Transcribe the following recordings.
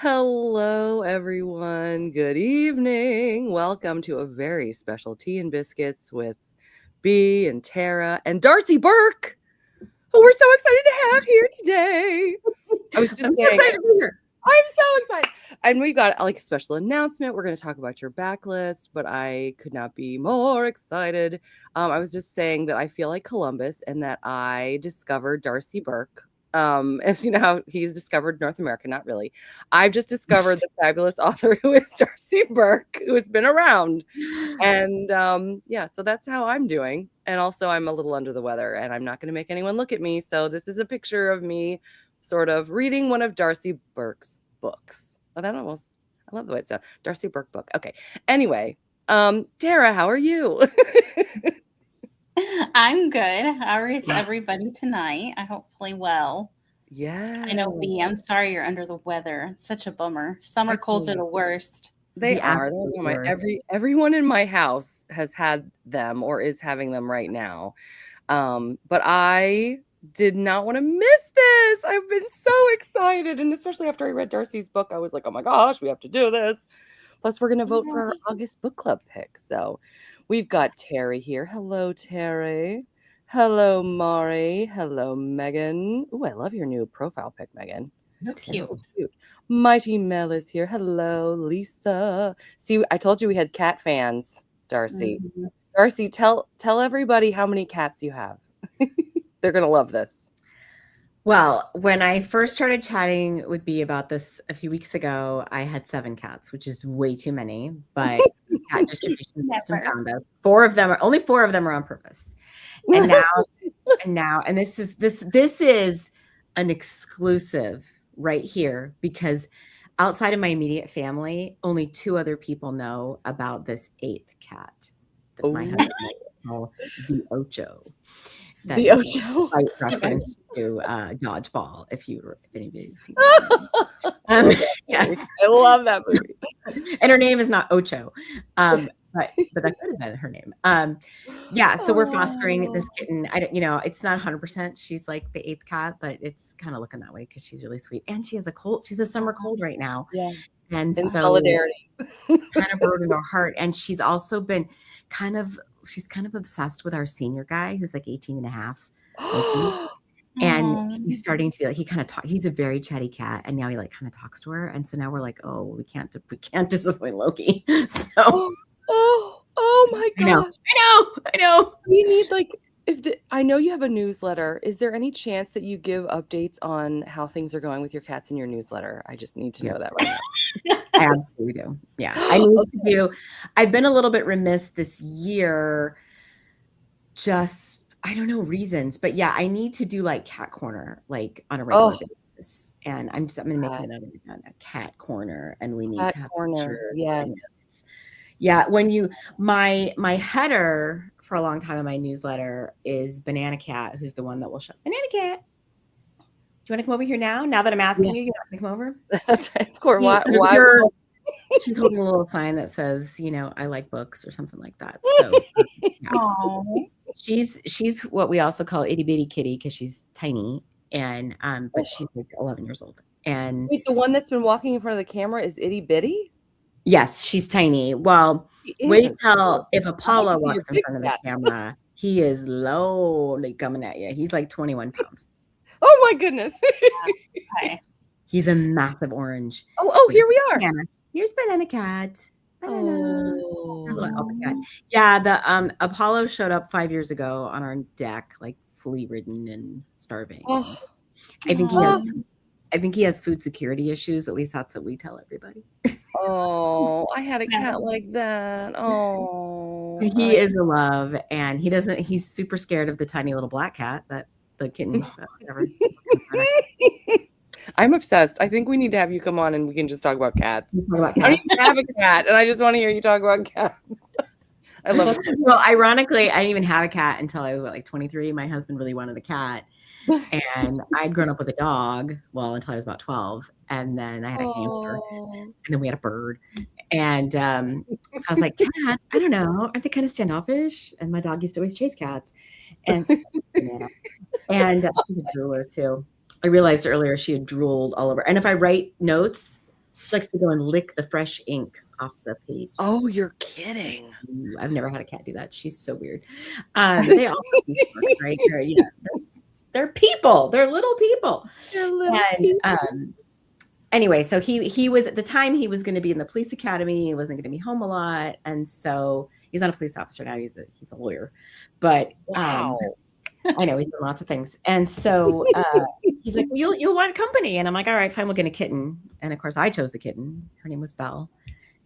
Hello, everyone. Good evening. Welcome to a very special Tea and Biscuits with Bea and Tara and Darcy Burke, who we're so excited to have here today. I was just I'm so saying, excited to be here. I'm so excited. And we got like a special announcement. We're going to talk about your backlist, but I could not be more excited. I was just saying that I feel like Columbus and that I discovered Darcy Burke. As you know, how he's discovered North America, not really. I've just discovered the fabulous author who is Darcy Burke, who has been around. And yeah, so that's how I'm doing. And also, I'm a little under the weather, and I'm not going to make anyone look at me. So this is a picture of me sort of reading one of Darcy Burke's books. Oh, I love the way it sounds. Darcy Burke book. Okay. Anyway, Tara, how are you? I'm good. How is everybody tonight? I hopefully well. Yeah. I know, Bea, I'm sorry you're under the weather. It's such a bummer. Summer colds are the worst. They are. Everyone in my house has had them or is having them right now. But I did not want to miss this. I've been so excited. And especially after I read Darcy's book, I was like, oh my gosh, we have to do this. Plus, we're going to vote for our August book club pick. So we've got Terry here. Hello, Terry. Hello, Mari. Hello, Megan. Oh, I love your new profile pic, Megan. So cute. So cute. Mighty Mel is here. Hello, Lisa. See, I told you we had cat fans, Darcy. Mm-hmm. Darcy, tell everybody how many cats you have. They're going to love this. Well, when I first started chatting with Bea about this a few weeks ago, I had 7 cats, which is way too many, but the cat distribution system found us. Only 4 of them are on purpose. And this is an exclusive right here, because outside of my immediate family, only 2 other people know about this 8th cat that my husband called the Ocho. The Ocho, by reference to Dodgeball. If anybody's seen that. Yes, I love that movie. And her name is not Ocho, but that could have been her name. Yeah, so we're fostering this kitten. It's not 100%. She's like the 8th cat, but it's kind of looking that way because she's really sweet, and she has a cold. She's a summer cold right now. Yeah, and in so solidarity, kind of burdened our heart. And she's also been she's kind of obsessed with our senior guy who's like 18 and a half. And he's starting to be like, he's a very chatty cat, and now he like kind of talks to her. And so now we're like, oh, we can't disappoint Loki. So oh my gosh. I know. We need I know you have a newsletter. Is there any chance that you give updates on how things are going with your cats in your newsletter? I just need to know that right now. I absolutely do. Yeah. I need to do. I've been a little bit remiss this year. Just, I don't know reasons, but yeah, I need to do like cat corner, like on a regular basis. And I'm going to make a cat corner, and we need cat to have corner. Yes. Yeah. My header for a long time in my newsletter is Banana Cat, who's the one that will show Banana Cat. Do you want to come over here now? Now that I'm asking you want to come over? That's right. Of course. Why? She's holding a little sign that says, I like books or something like that. So she's what we also call itty bitty kitty, because she's tiny, and but she's like 11 years old. And wait, the one that's been walking in front of the camera is itty bitty? Yes, she's tiny. Well, wait till if Apollo walks in front of the camera, he is slowly coming at you. He's like 21 pounds. Oh my goodness. He's a massive orange. Oh, here we are. Here's Banana Cat. Little cat. Yeah, the Apollo showed up 5 years ago on our deck, like flea ridden and starving. I think he has food security issues. At least that's what we tell everybody. Oh, I had a cat like that. Oh, he is a love, and he's super scared of the tiny little black cat, but the kitten. Whatever. I'm obsessed. I think we need to have you come on and we can just talk about cats. I don't even have a cat, and I just want to hear you talk about cats. I love it. Well, ironically, I didn't even have a cat until I was like 23. My husband really wanted a cat. And I'd grown up with a dog, until I was about 12. And then I had a hamster, and then we had a bird. And so I was like, cats, I don't know, aren't they kind of standoffish? And my dog used to always chase cats. And she's a drooler too. I realized earlier she had drooled all over. And if I write notes, She likes to go and lick the fresh ink off the page. Oh, you're kidding. I've never had a cat do that. She's so weird. They all have these quirks, right? They're people. They're little people. They're little And people. anyway, so he was, at the time, he was going to be in the police academy. He wasn't going to be home a lot, and so he's not a police officer now. He's a lawyer, but Wow. I know he's done lots of things. And so he's like, well, you'll want company, and I'm like, all right, fine, we'll get a kitten. And of course, I chose the kitten. Her name was Belle.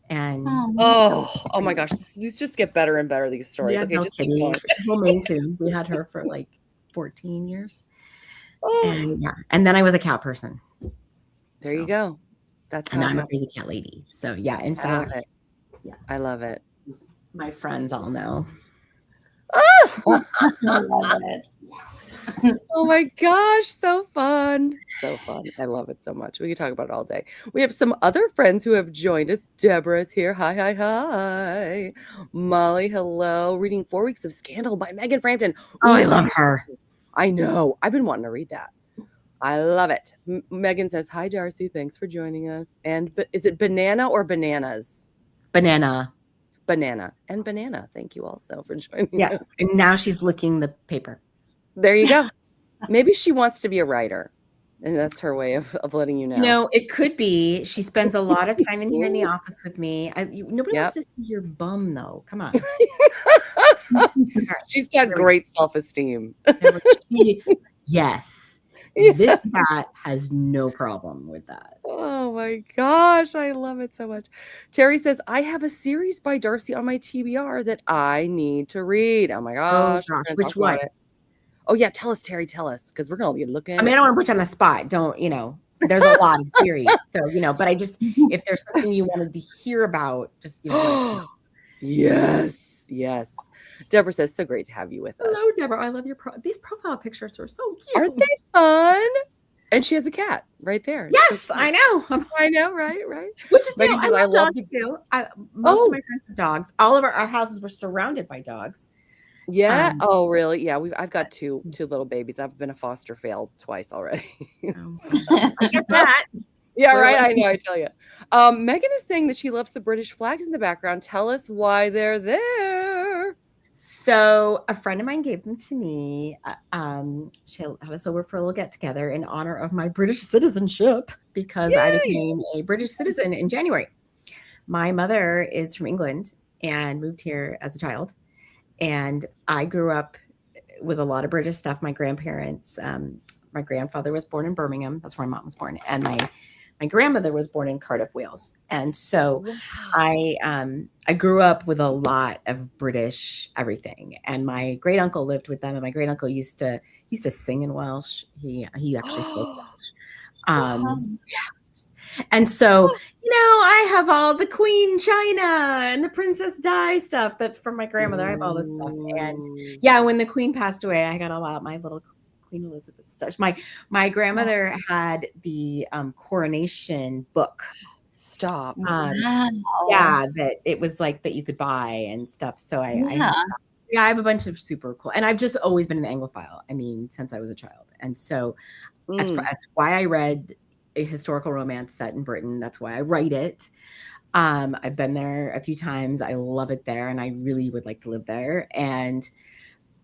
And oh my gosh, these just get better and better, these stories. Okay, just keep going. She's a Maine Coon. We had her for like 14 years. Oh. And then I was a cat person. There you go. That's and I'm a crazy cat lady. So yeah, in fact, I love it. My friends all know. Oh! I love it. Oh my gosh, so fun. So fun. I love it so much. We could talk about it all day. We have some other friends who have joined us. Deborah's here. Hi. Molly, hello. Reading 4 Weeks of Scandal by Megan Frampton. Oh, I love her. I know. I've been wanting to read that. I love it. Megan says, hi, Darcy. Thanks for joining us. And is it banana or bananas? Banana. Banana. And banana. Thank you also for joining us. And now she's licking the paper. There you go. Maybe she wants to be a writer. And that's her way of letting you know. No, it could be. She spends a lot of time in here in the office with me. Nobody wants to see your bum, though. Come on. She's got great self-esteem. Yes. This cat has no problem with that. Oh my gosh, I love it so much. Terry says, I have a series by Darcy on my TBR that I need to read. Oh my gosh. Which one? Oh yeah, tell us, Terry, tell us, because we're going to be looking. I mean, I don't want to put you on the spot. Don't, there's a lot of series. So, but I just, if there's something you wanted to hear about, just, Yes. Deborah says, so great to have you with us. Hello, Deborah. I love your these profile pictures are so cute. Aren't they fun? And she has a cat right there. Yes, so I know. I know, right? Which is, I love dogs too. Most of my friends have dogs. All of our houses were surrounded by dogs. Yeah. Oh, really? Yeah. I've got two little babies. I've been a foster failed twice already. I get that. Yeah, right. I know. I tell you. Megan is saying that she loves the British flags in the background. Tell us why they're there. So a friend of mine gave them to me. She had us over for a little get together in honor of my British citizenship because I became a British citizen in January. My mother is from England and moved here as a child. And I grew up with a lot of British stuff. My grandparents, my grandfather was born in Birmingham. That's where my mom was born. And my grandmother was born in Cardiff, Wales. And so I grew up with a lot of British everything. And my great uncle lived with them. And my great uncle used to sing in Welsh. He actually spoke Welsh. And so, I have all the Queen China and the Princess Di stuff that from my grandmother. I have all this stuff. And when the Queen passed away, I got all out my little Queen Elizabeth stuff. My grandmother had the coronation book. Stop. Yeah, that it was like that you could buy and stuff. So I have a bunch of super cool. And I've just always been an Anglophile. I mean, since I was a child. And so that's why I read a historical romance set in Britain. That's why I write it. I've been there a few times. I love it there, and I really would like to live there. And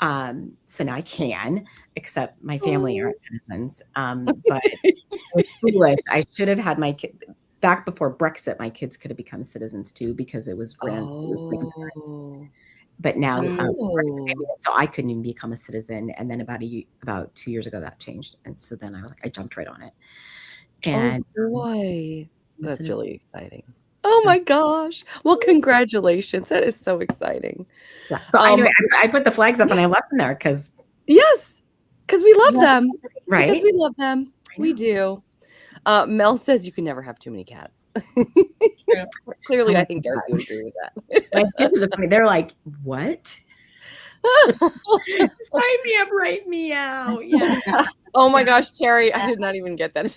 so now I can, except my family aren't citizens. But it's foolish. I should have had my kid back before Brexit. My kids could have become citizens too because it was grandparents. But now, so I couldn't even become a citizen. And then about 2 years ago, that changed. And so then I jumped right on it. And boy, that's really exciting. Oh my gosh. Well, congratulations. That is so exciting. Yeah. So anyway, I put the flags up and I left them there because we love them. Right. Because we love them. We do. Mel says you can never have too many cats. Clearly, I think Darcy would agree with that. They're like, what? Sign me up, write me out. Yes. Oh my gosh, Terry, I did not even get that.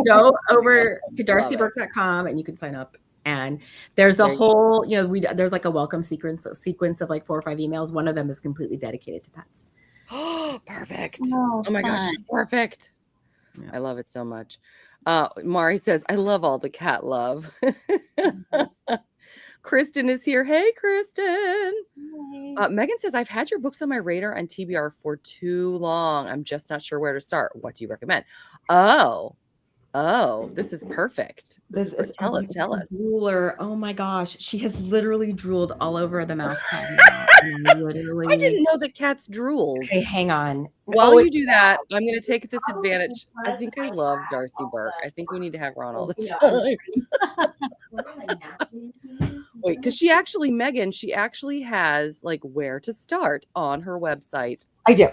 Go over to darcyburke.com and you can sign up. And there's a whole, there's like a welcome sequence of like 4 or 5 emails. One of them is completely dedicated to pets. Oh, perfect. Oh my gosh, it's perfect. Yeah. I love it so much. Mari says, I love all the cat love. Kristen is here. Hey, Kristen. Megan says, I've had your books on my radar and TBR for too long. I'm just not sure where to start. What do you recommend? Oh, this is perfect. Tell us. Drooler. Oh my gosh. She has literally drooled all over the mouse pad. I didn't know that cats drooled. Okay, hang on. While you do that, I'm going to take this advantage. I think I love Darcy Burke. I think we need to have her on all the time. Wait, because she actually has like where to start on her website. I do.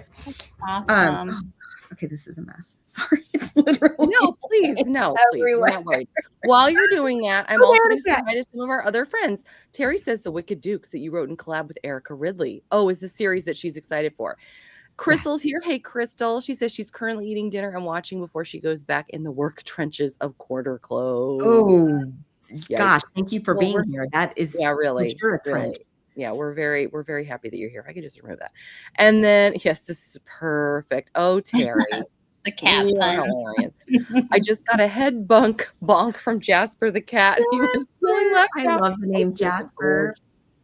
Awesome. Okay, this is a mess. Sorry, it's literally please. We're not worried. While you're doing that, I'm also going to say hi to some of our other friends. Terry says The Wicked Dukes that you wrote in collab with Erica Ridley. Oh, is the series that she's excited for. Crystal's here. Hey, Crystal. She says she's currently eating dinner and watching before she goes back in the work trenches of quarter close. Oh, gosh, thank you for being here. That is really. Really. Yeah, we're very happy that you're here. I can just remove that. And then, yes, this is perfect. Oh, Terry. The cat puns. I just got a head bonk from Jasper the cat. He was really left I love the name Jasper.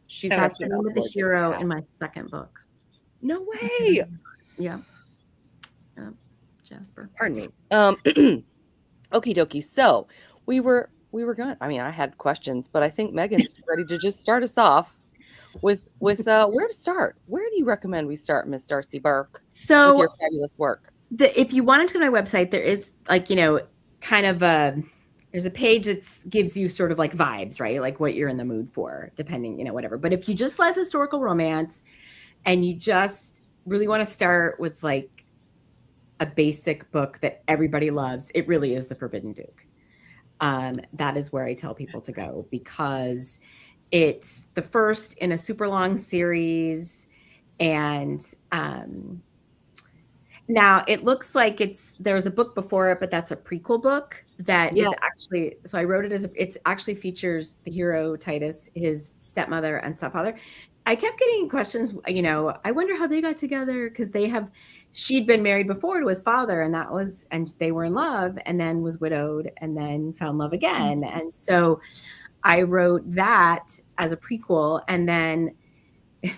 She's actually the name of the hero in my second book. No way. Yeah. Jasper. Pardon me. Okie dokie. So we were going. I mean, I had questions, but I think Megan's ready to just start us off with where to start. Where do you recommend we start, Miss Darcy Burke? So with your fabulous work. If you wanted to go to my website, there is kind of there's a page that gives you sort of like vibes, right? Like what you're in the mood for, depending, whatever. But if you just love historical romance and you just really want to start with like a basic book that everybody loves, it really is The Forbidden Duke. That is where I tell people to go because it's the first in a super long series. And now it looks like there's a book before it, but that's a prequel book that is actually, so I wrote it it actually features the hero Titus, his stepmother and stepfather. I kept getting questions, I wonder how they got together because she'd been married before to his father and they were in love and then was widowed and then found love again. Mm-hmm. And so I wrote that as a prequel. And then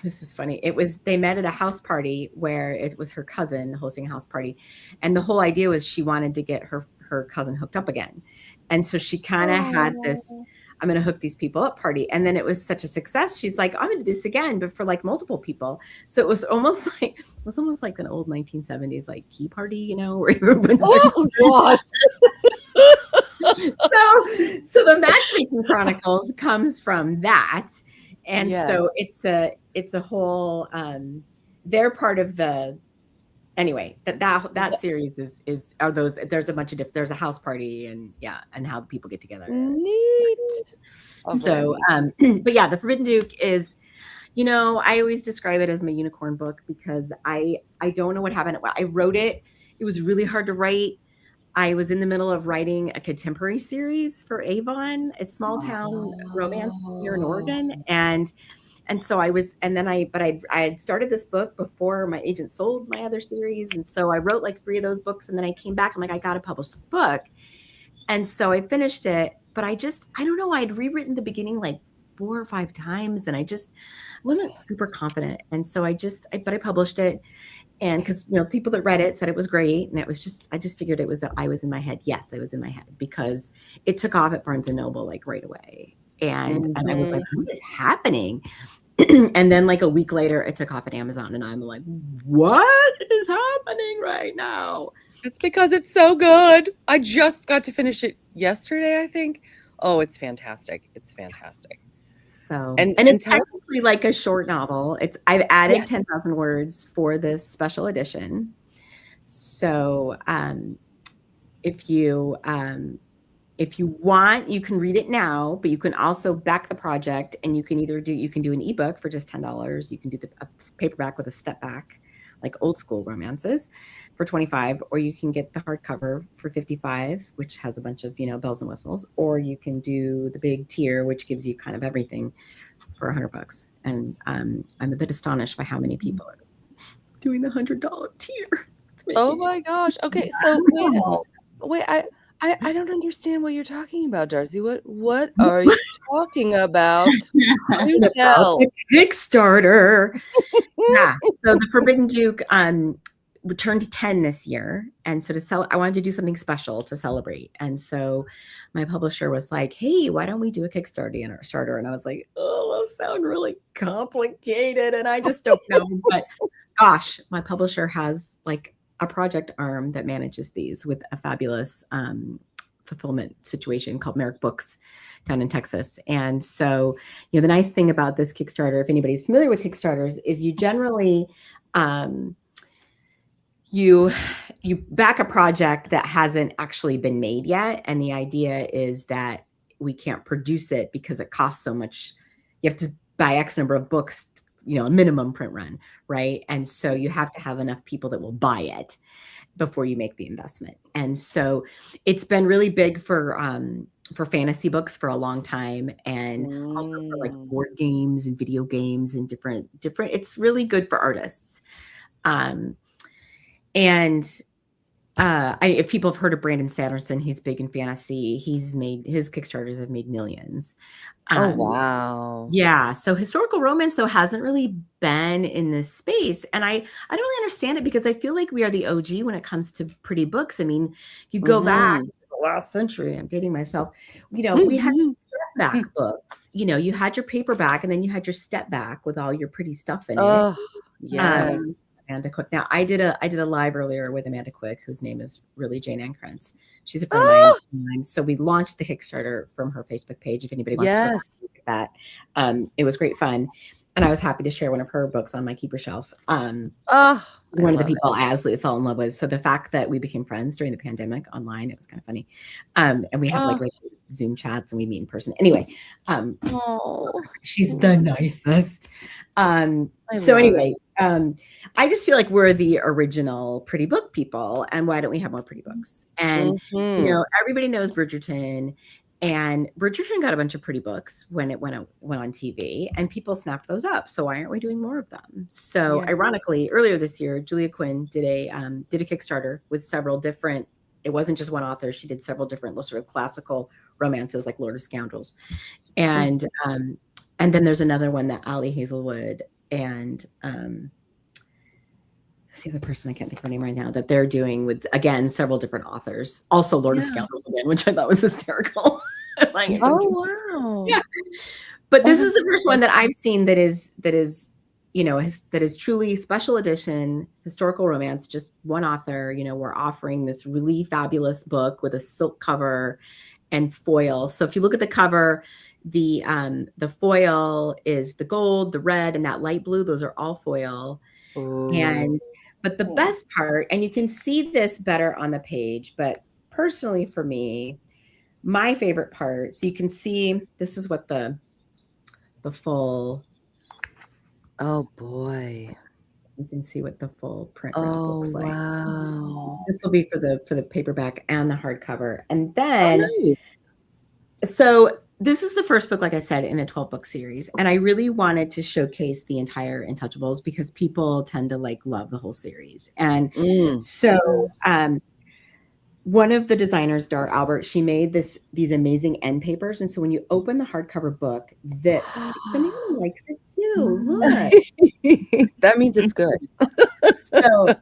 this is funny. They met at a house party where it was her cousin hosting a house party. And the whole idea was she wanted to get her cousin hooked up again. And so she kind of had this, I'm going to hook these people up party. And then it was such a success. She's like, I'm going to do this again, but for like multiple people. So it was almost like an old 1970s, like tea party, where everyone's gosh. So the Matchmaking Chronicles comes from that. And so it's a whole, they're part of the, anyway, that series there's a bunch of there's a house party and how people get together. Neat. So, but yeah, The Forbidden Duke is, I always describe it as my unicorn book because I don't know what happened. I wrote it. It was really hard to write. I was in the middle of writing a contemporary series for Avon, a small town romance here in Oregon. And so I had started this book before my agent sold my other series. And so I wrote like 3 of those books. And then I came back, I'm like, I got to publish this book. And so I finished it, but I don't know. I'd rewritten the beginning like 4 or 5 times and I just wasn't super confident. And so I published it. And because, people that read it said it was great. And it was just, I just figured I was in my head. Yes, I was in my head because it took off at Barnes & Noble like right away. And I was like, what is happening? And then like a week later, it took off at Amazon. And I'm like, what is happening right now? It's because it's so good. I just got to finish it yesterday, I think. Oh, it's fantastic. It's fantastic. So, and it's technically like a short novel. I've added 10,000 words for this special edition. So, if you want, you can read it now, but you can also back the project and you can do an ebook for just $10. You can do a paperback with a step back, like old school romances for $25, or you can get the hardcover for $55, which has a bunch of, bells and whistles, or you can do the big tier, which gives you kind of everything for $100. And I'm a bit astonished by how many people are doing the $100 tier. Oh my gosh. Okay. So wait, I don't understand what you're talking about, Darcy. What are you talking about? Do About tell. the Kickstarter. Yeah. So the Forbidden Duke turned 10 this year. And so I wanted to do something special to celebrate. And so my publisher was like, hey, why don't we do a Kickstarter? And I was like, oh, those sound really complicated. And I just don't know. But gosh, my publisher has like a project arm that manages these with a fabulous fulfillment situation called Merrick Books down in Texas. And so, the nice thing about this Kickstarter, if anybody's familiar with Kickstarters, is you generally you back a project that hasn't actually been made yet. And the idea is that we can't produce it because it costs so much. You have to buy X number of books, a minimum print run, right? And so you have to have enough people that will buy it before you make the investment. And so it's been really big for fantasy books for a long time, and also for like board games and video games and different. It's really good for artists. If people have heard of Brandon Sanderson, he's big in fantasy. His Kickstarters have made millions. Oh, wow. Yeah. So historical romance, though, hasn't really been in this space. And I don't really understand it, because I feel like we are the OG when it comes to pretty books. I mean, you go back to the last century, I'm dating myself, we had step back books. You had your paperback, and then you had your step back with all your pretty stuff in it. Oh, yes. Amanda Quick. Now, I did a live earlier with Amanda Quick, whose name is really Jane Ann Krentz. She's a friend of mine. So we launched the Kickstarter from her Facebook page. If anybody wants to look at that, it was great fun, and I was happy to share one of her books on my keeper shelf. One of the people I absolutely fell in love with. So the fact that we became friends during the pandemic online, it was kind of funny. And we have like Zoom chats, and we meet in person. Anyway, she's the nicest. I just feel like we're the original pretty book people, and why don't we have more pretty books? And everybody knows Bridgerton, and Bridgerton got a bunch of pretty books when it went on TV, and people snapped those up. So why aren't we doing more of them? So ironically, earlier this year, Julia Quinn did a Kickstarter with several different. It wasn't just one author; she did several different sort of classical romances, like Lord of Scoundrels, and then there's another one that Ali Hazelwood and who's the other person, I can't think of her name right now, that they're doing with, again, several different authors. Also Lord of Scoundrels again, which I thought was hysterical. Wow. Yeah. But this is the first one that I've seen that is truly special edition historical romance, just one author. We're offering this really fabulous book with a silk cover and foil. So if you look at the cover, the foil is the gold, the red, and that light blue. Those are all foil. But the best part, and you can see this better on the page, but personally for me, my favorite part, so you can see this is what the full. Oh boy. You can see what the full print wrap looks like. Wow. This will be for the paperback and the hardcover. And then so this is the first book, like I said, in a 12-book series. And I really wanted to showcase the entire Untouchables, because people tend to love the whole series. And so one of the designers, Dar Albert, she made these amazing end papers. And so when you open the hardcover book, Vanessa likes it too. Look. That means it's good. So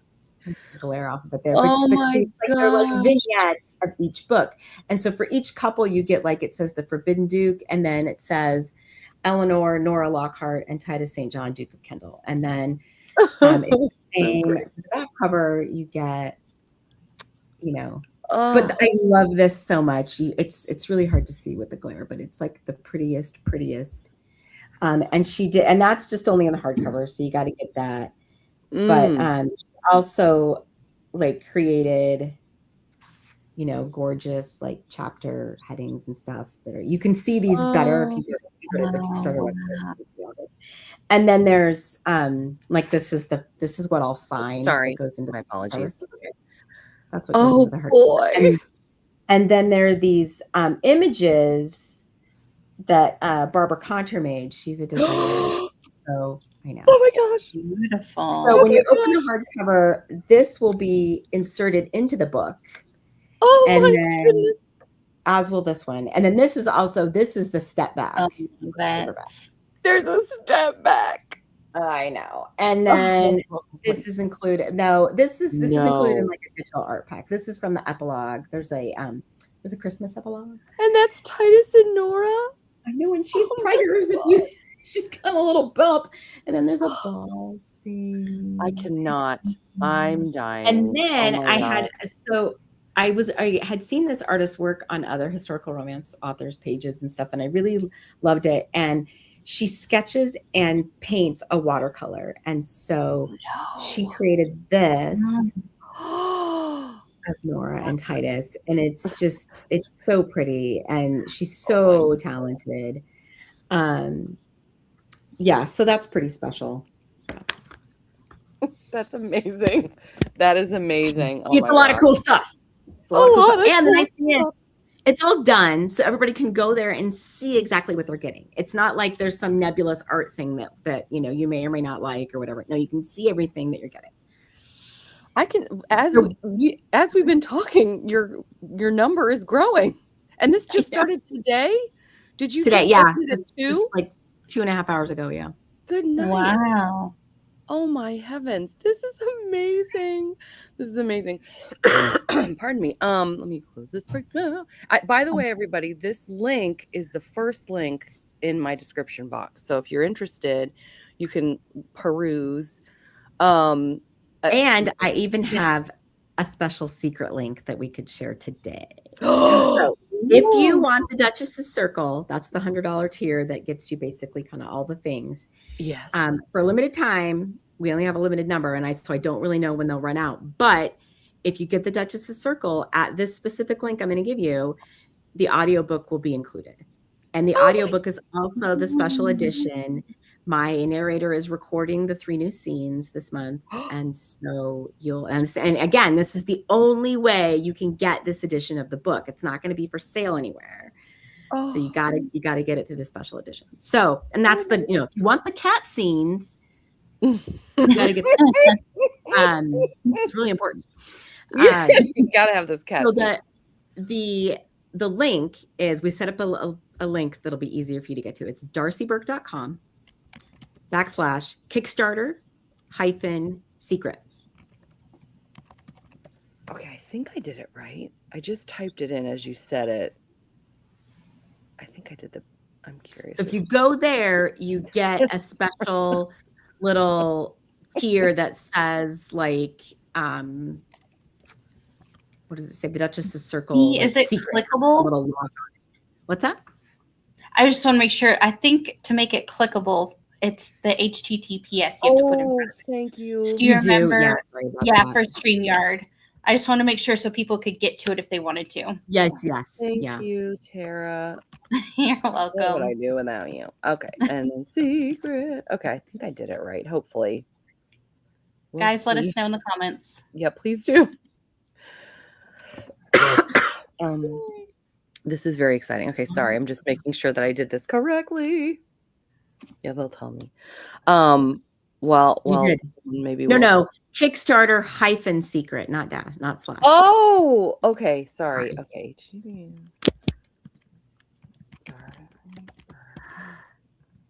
glare off of it there. They're like vignettes of each book. And so for each couple, you get it says the Forbidden Duke, and then it says Eleanor, Nora Lockhart, and Titus St. John, Duke of Kendall. And then the back cover, you get, but I love this so much. It's really hard to see with the glare, but it's like the prettiest. And she did, and that's just only in the hardcover, so you got to get that. But also created gorgeous chapter headings and stuff that you can see these better if you go to the Kickstarter website. And then there's this is what I'll sign. Sorry, goes into my apologies. That's what goes into the hardcover. And then there are these images that Barbara Conter made. She's a designer. So I know. Oh my gosh. Beautiful. So when you open the hardcover, this will be inserted into the book. Oh And my then goodness. Oswald, this one. And then this is the step back. That's There's a step back. I know. And then this is included. No, this is included in No. like a digital art pack. This is from the epilogue. There's a Christmas epilogue. And that's Titus and Nora. I know, and she's Oh my preggers. God. She's got a little bump. And then there's a ball scene. I cannot. I'm dying. And then Oh my God. I had seen this artist's work on other historical romance authors' pages and stuff, and I really loved it. And she sketches and paints a watercolor. And so she created this of Nora and Titus. And it's so pretty. And she's so talented. Yeah, so that's pretty special. That's amazing. That is amazing. Oh It's a lot of cool stuff. And the nice thing is, it's all done, so everybody can go there and see exactly what they're getting. It's not like there's some nebulous art thing that you may or may not like or whatever. No, you can see everything that you're getting. I can, as we've been talking, your number is growing, and this just started today. Did you today? Just Yeah, this too? just like 2.5 hours ago. Yeah. Good night. wow. Oh my heavens, this is amazing. This is amazing. Pardon me. Let me close this break. By the way, everybody, this link is the first link in my description box. So if you're interested, you can peruse. And I even have a special secret link that we could share today. So if you want the Duchess's Circle, that's the $100 tier that gets you basically kind of all the things. Yes. For a limited time, we only have a limited number, and so I don't really know when they'll run out. But if you get the Duchess's Circle at this specific link I'm going to give you, the audiobook will be included. And the audiobook is also the special edition. My narrator is recording the 3 new scenes this month. And so you'll understand. And again, this is the only way you can get this edition of the book. It's not going to be for sale anywhere. So you gotta get it through the special edition. So, and that's if you want the cat scenes, you gotta get it's really important. You gotta have those cats. So the link is, we set up a link that'll be easier for you to get to. It's darcyburke.com/Kickstarter-secret. Okay, I think I did it right. I just typed it in as you said it. I think I did I'm curious. So if you go there, you get a special little tier that says like, what does it say? The Duchess's Circle. Is it clickable? Little log. What's that? I just want to make sure. I think to make it clickable, it's the HTTPS you have to put in front of it. Thank you. Do you remember? Yeah, sorry about that. For StreamYard. I just want to make sure so people could get to it if they wanted to. Yes. Thank you, Tara. You're What would welcome. I do without you? Okay, and then secret. Okay, I think I did it right. Hopefully, Guys, let us know in the comments. Yeah, please do. This is very exciting. Okay, sorry, I'm just making sure that I did this correctly. Yeah, they'll tell me. Well, maybe no. Kickstarter-secret, not slash. Oh, okay. Sorry. Okay.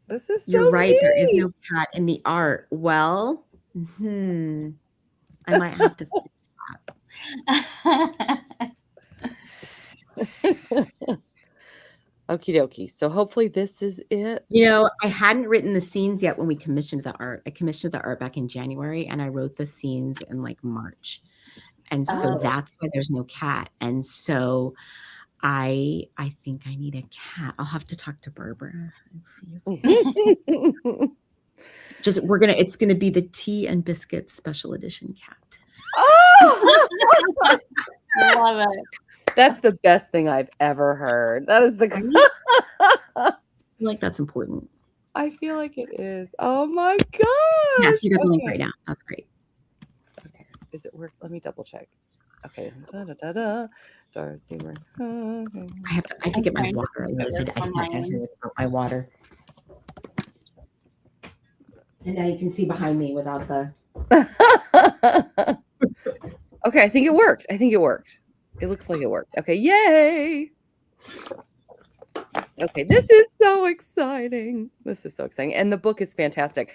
This is so You're right. neat. There is no cat in the art. Well, I might have to fix that. Okie dokie. So hopefully this is it. I hadn't written the scenes yet when we commissioned the art. I commissioned the art back in January, and I wrote the scenes in like March. And so that's why there's no cat. And so I think I need a cat. I'll have to talk to Barbara and see if it's gonna be the Tea and Biscuits special edition cat. Oh! Love it. That's the best thing I've ever heard. That is I feel like that's important. I feel like it is. Oh my gosh. Yes, you got the link right now. That's great. Okay. Is it work? Let me double check. Okay. Darcy Burke. Okay. I have to get my water. I sat down here with my water. And now you can see behind me without the Okay, I think it worked. It looks like it worked. Okay, yay! Okay, this is so exciting. This is so exciting, and the book is fantastic.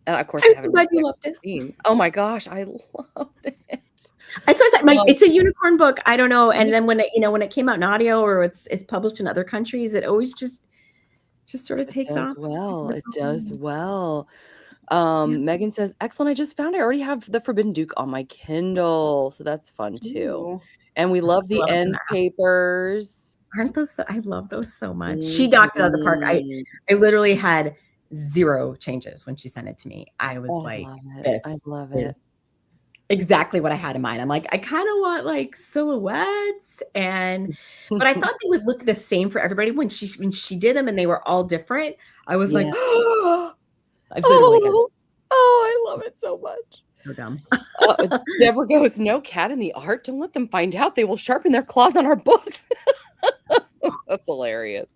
And of course, I I'm so haven't glad read you the loved extra it. scenes. Oh my gosh, I loved it. It's just like Um, it's a unicorn book. I don't know. And yeah, then when it came out in audio or it's published in other countries, it always just sort of it takes does off. well. It does well. Yeah. Megan says, "Excellent! I just found I already have The Forbidden Duke on my Kindle, so that's fun too. Ooh. And we That's love what I the love about end that. papers." Aren't those I love those so much. She knocked it out of the park. I Mhm. literally had 0 changes when she sent it to me. I was I like, love it. I this love it. is exactly what I had in mind. I'm like, I kind of want like silhouettes but I thought they would look the same for everybody when she did them and they were all different. I was like, Yeah. oh, I literally am Oh, I love it so much. so dumb. Deborah goes, "No cat in the art. Don't let them find out. They will sharpen their claws on our books." That's hilarious.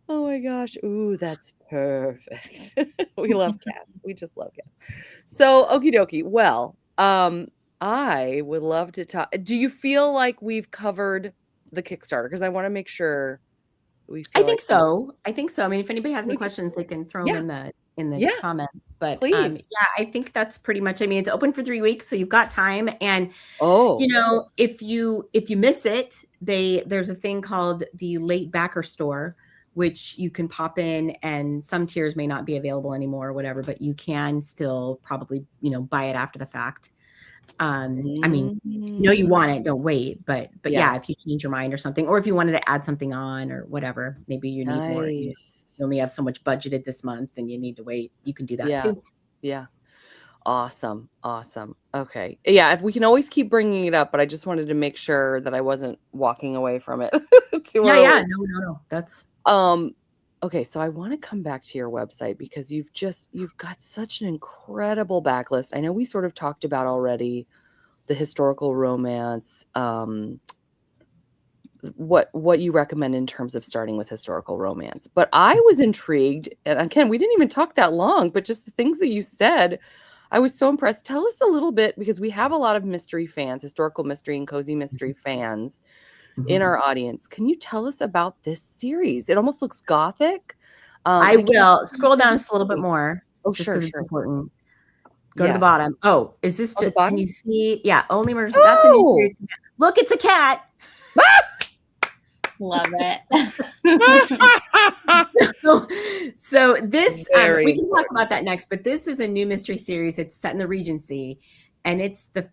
Oh my gosh. Ooh, that's perfect. We love cats. We just love cats. So, okie dokie. Well, I would love to talk. Do you feel like we've covered the Kickstarter? Because I want to make sure we I feel like think so. I think so. I mean, if anybody has any we could. questions, they can throw them Yeah, in the yeah, comments. But please. yeah, I think that's pretty much. I mean, it's open for 3 weeks, so you've got time. And Oh, if you miss it, there's a thing called the late backer store, which you can pop in, and some tiers may not be available anymore or whatever, but you can still probably buy it after the fact. I mean, you want it, don't wait. But yeah, yeah, if you change your mind or something, or if you wanted to add something on or whatever, maybe you need more. You nice. only have so much budgeted this month and you need to wait. You can do that Yeah, too. yeah. Awesome, awesome. Okay. Yeah, if we can always keep bringing it up, but I just wanted to make sure that I wasn't walking away from it too Yeah, early. yeah. No. That's Okay, so I want to come back to your website because you've got such an incredible backlist. I know we sort of talked about already the historical romance, what you recommend in terms of starting with historical romance. But I was intrigued, and again, we didn't even talk that long, but just the things that you said, I was so impressed. Tell us a little bit, because we have a lot of mystery fans, historical mystery and cozy mystery fans in Mhm. our audience. Can you tell us about this series? It almost looks gothic. I I can't will scroll down just a little bit see. more Oh, just sure, because it's sure. important. Go to the Yes. bottom. Oh, is this Oh, the just, can bottom? you see? Yeah, only murders. That's a new Oh! series. Look, it's a cat. Love it. So this Very we can talk important. about that next, but this is a new mystery series. It's set in the Regency, and it's the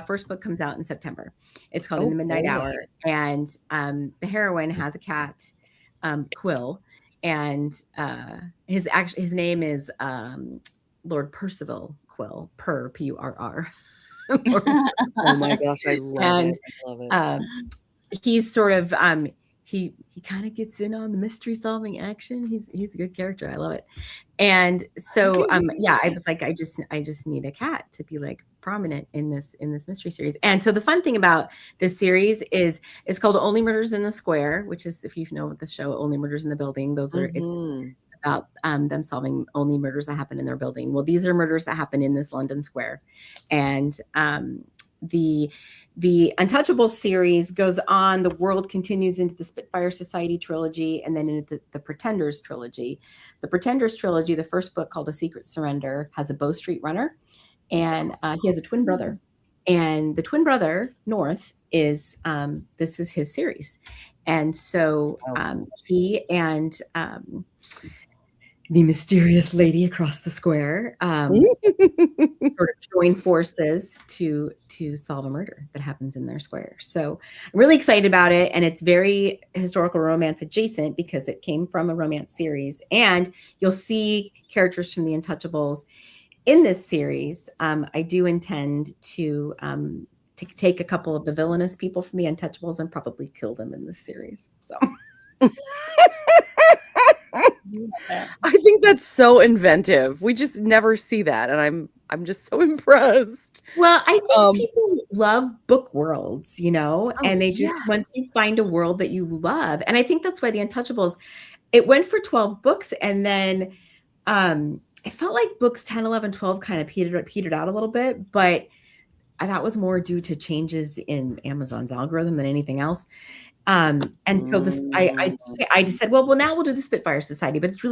first book comes out in September. It's called In Oh, the Midnight boy. Hour, and the heroine has a cat, Quill, and his name is Lord Percival Quill, Purr. Oh my gosh, I love And it. I love it. he's sort of he kind of gets in on the mystery solving action. He's a good character. I love it. And so yeah, I was like, I just need a cat to be like prominent in this mystery series. And so the fun thing about this series is it's called Only Murders in the Square, which is, if you know the show Only Murders in the Building, those are it's Mhm. about them solving only murders that happen in their building. Well, these are murders that happen in this London square. And the Untouchables series goes on. The world continues into the Spitfire Society trilogy and then into the Pretenders trilogy. The Pretenders trilogy, the first book called A Secret Surrender, has a Bow Street runner, and he has a twin brother. And the twin brother, North, is this is his series. And so he and the mysterious lady across the square sort of join forces to solve a murder that happens in their square. So I'm really excited about it, and it's very historical romance adjacent because it came from a romance series, and you'll see characters from the Untouchables in this series. I do intend to take a couple of the villainous people from the Untouchables and probably kill them in this series. So I think that's so inventive. We just never see that, and I'm just so impressed. well, I think people love book worlds, and they just, Yes. once you find a world that you love, and I think that's why the Untouchables, it went for 12 books, and then it felt like books 10, 11, 12 kind of petered out a little bit, but that was more due to changes in Amazon's algorithm than anything else. And so this, I just said, well, now we'll do the Spitfire Society, but it's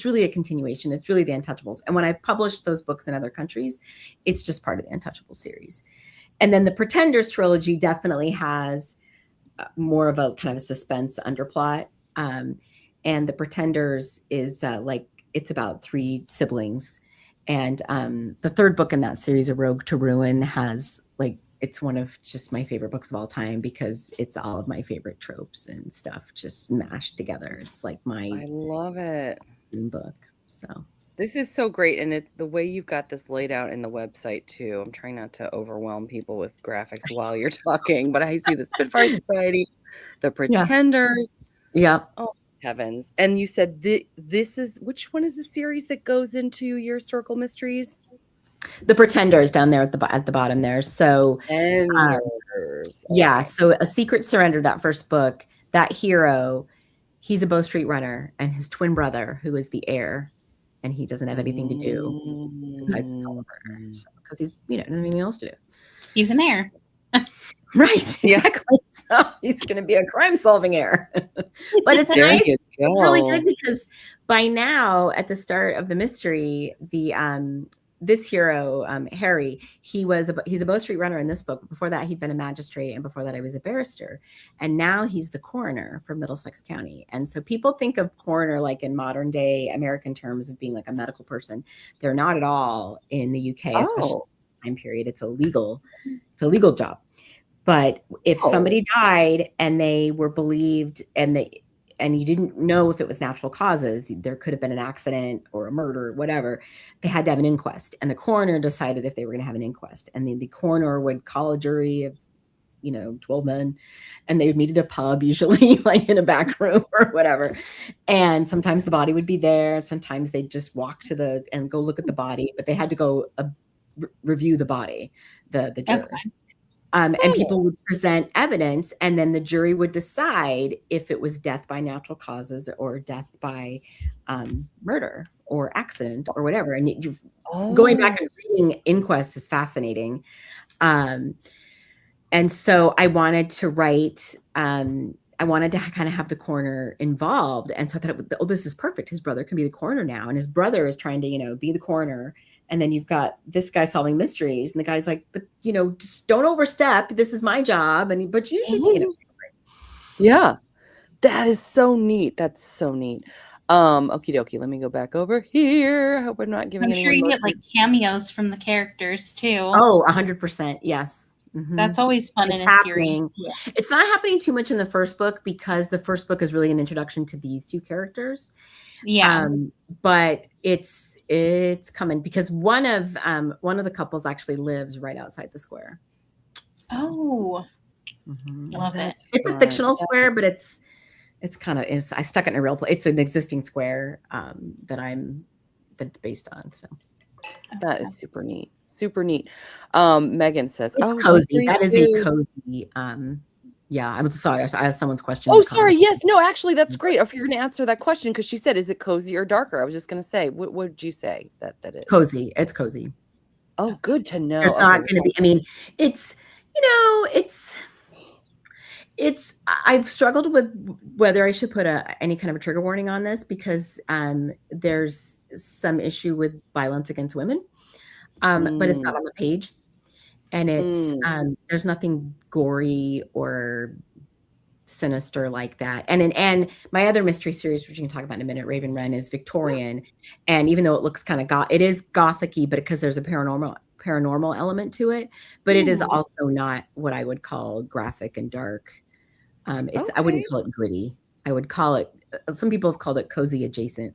really a continuation. It's really the Untouchables. And when I published those books in other countries, it's just part of the Untouchable series. And then the Pretenders trilogy definitely has more of a kind of a suspense underplot. And the Pretenders is like, it's about 3 siblings. And the third book in that series, A Rogue to Ruin, has like, it's one of just my favorite books of all time because it's all of my favorite tropes and stuff just mashed together. It's like I love it. Book. So this is so great. And the way you've got this laid out in the website too. I'm trying not to overwhelm people with graphics while you're talking, but I see the Spitfire Society, the Pretenders. Yeah. Oh, heavens. And you said this is, which one is the series that goes into your Circle Mysteries? The Pretenders down there at the bottom there. So yeah, so A Secret Surrender, that first book, that hero, he's a Bow Street runner, and his twin brother, who is the heir, and he doesn't have anything to do besides solve murder, because he's nothing else to do. He's an heir. Right, exactly. So he's going to be a crime-solving heir. But it's nice. It's really good because by now, at the start of the mystery, this hero, Harry, he's a Bow Street runner in this book. Before that, he'd been a magistrate, and before that, I was a barrister. And now he's the coroner for Middlesex County. And so people think of coroner like in modern day American terms of being like a medical person. They're not at all in the UK, especially in this time period. It's a legal job. But if somebody died and they were believed and you didn't know if it was natural causes, there could have been an accident or a murder, whatever, they had to have an inquest. And the coroner decided if they were going to have an inquest. And the coroner would call a jury of, 12 men, and they would meet at a pub, usually like in a back room or whatever. And sometimes the body would be there. Sometimes they'd just walk and go look at the body, but they had to go review the body, the jurors. Okay. And people would present evidence, and then the jury would decide if it was death by natural causes or death by murder or accident or whatever. And going back and reading inquests is fascinating. And so I wanted to write, I wanted to kind of have the coroner involved. And so I thought, this is perfect. His brother can be the coroner now. And his brother is trying to, be the coroner. And then you've got this guy solving mysteries, and the guy's like, but just don't overstep. This is my job. But you should, Yeah, that is so neat. That's so neat. Okie dokie. Let me go back over here. I hope I'm not giving. I'm sure you get like cameos from the characters too. Oh, 100%. Yes. Mm-hmm. That's always fun in a series. Yeah. It's not happening too much in the first book because the first book is really an introduction to these 2 characters. Yeah. But it's coming because one of the couples actually lives right outside the square. So. Oh, love it. It's a fictional square, but it's kind of, I stuck it in a real place. It's an existing square that it's based on. So that is super neat. Super neat. Megan says, it's cozy. That is a cozy. Yeah, I'm sorry. I asked someone's question. Oh, sorry. Yes. No, actually, that's great. If you're going to answer that question, because she said, is it cozy or darker? I was just going to say, what would you say that is? Cozy. It's cozy. Oh, good to know. There's not going to be, it's, I've struggled with whether I should put any kind of a trigger warning on this because there's some issue with violence against women, but it's not on the page. And it's there's nothing gory or sinister like that. And my other mystery series, which we can talk about in a minute, Raven Wren, is Victorian. And even though it looks kind of it is gothic-y, but because there's a paranormal element to it, but it is also not what I would call graphic and dark. I wouldn't call it gritty. I would call it. Some people have called it cozy adjacent.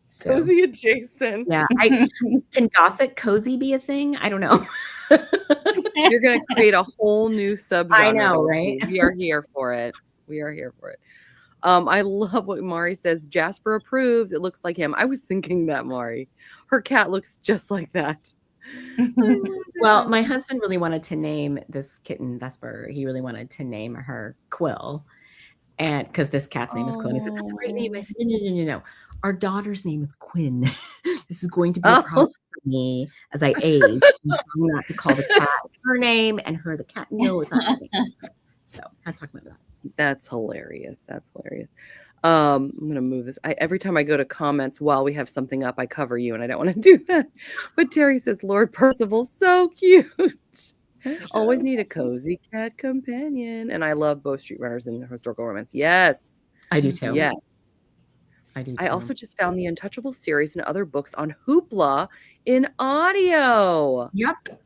So, cozy adjacent. Yeah. Can gothic cozy be a thing? I don't know. You're going to create a whole new subgenre. I know, right? We are here for it. I love what Mari says. Jasper approves. It looks like him. I was thinking that, Mari. Her cat looks just like that. Well, my husband really wanted to name this kitten Vesper. He really wanted to name her Quill. And because this cat's name is Quill. And he said, that's a great name. I said, no. Our daughter's name is Quinn. This is going to be a problem. for me as I age. I'm trying not to call the cat her name and her the cat. No, it's not her name. So I'm talking about that. That's hilarious. That's hilarious. I'm gonna move this. Every time I go to comments while we have something up, I cover you, and I don't want to do that. But Terry says, Lord Percival, so cute. Always need a cozy cat companion. And I love both street runners and historical romance. Yes. I do too. Yes. I do too. I also just found the Untouchable series and other books on Hoopla in audio. Yep.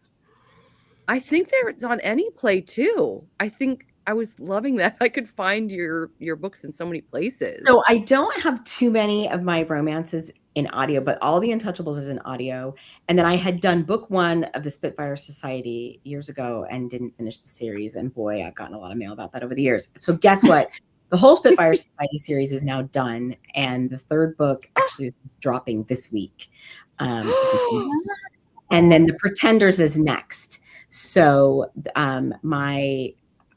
I think it's on AnyPlay too. I think I was loving that. I could find your books in so many places. So I don't have too many of my romances in audio, but all the Untouchables is in audio. And then I had done book 1 of the Spitfire Society years ago and didn't finish the series. And boy, I've gotten a lot of mail about that over the years. So guess what? The whole Spitfire Society series is now done. And the 3rd book actually is dropping this week. And then the Pretenders is next. So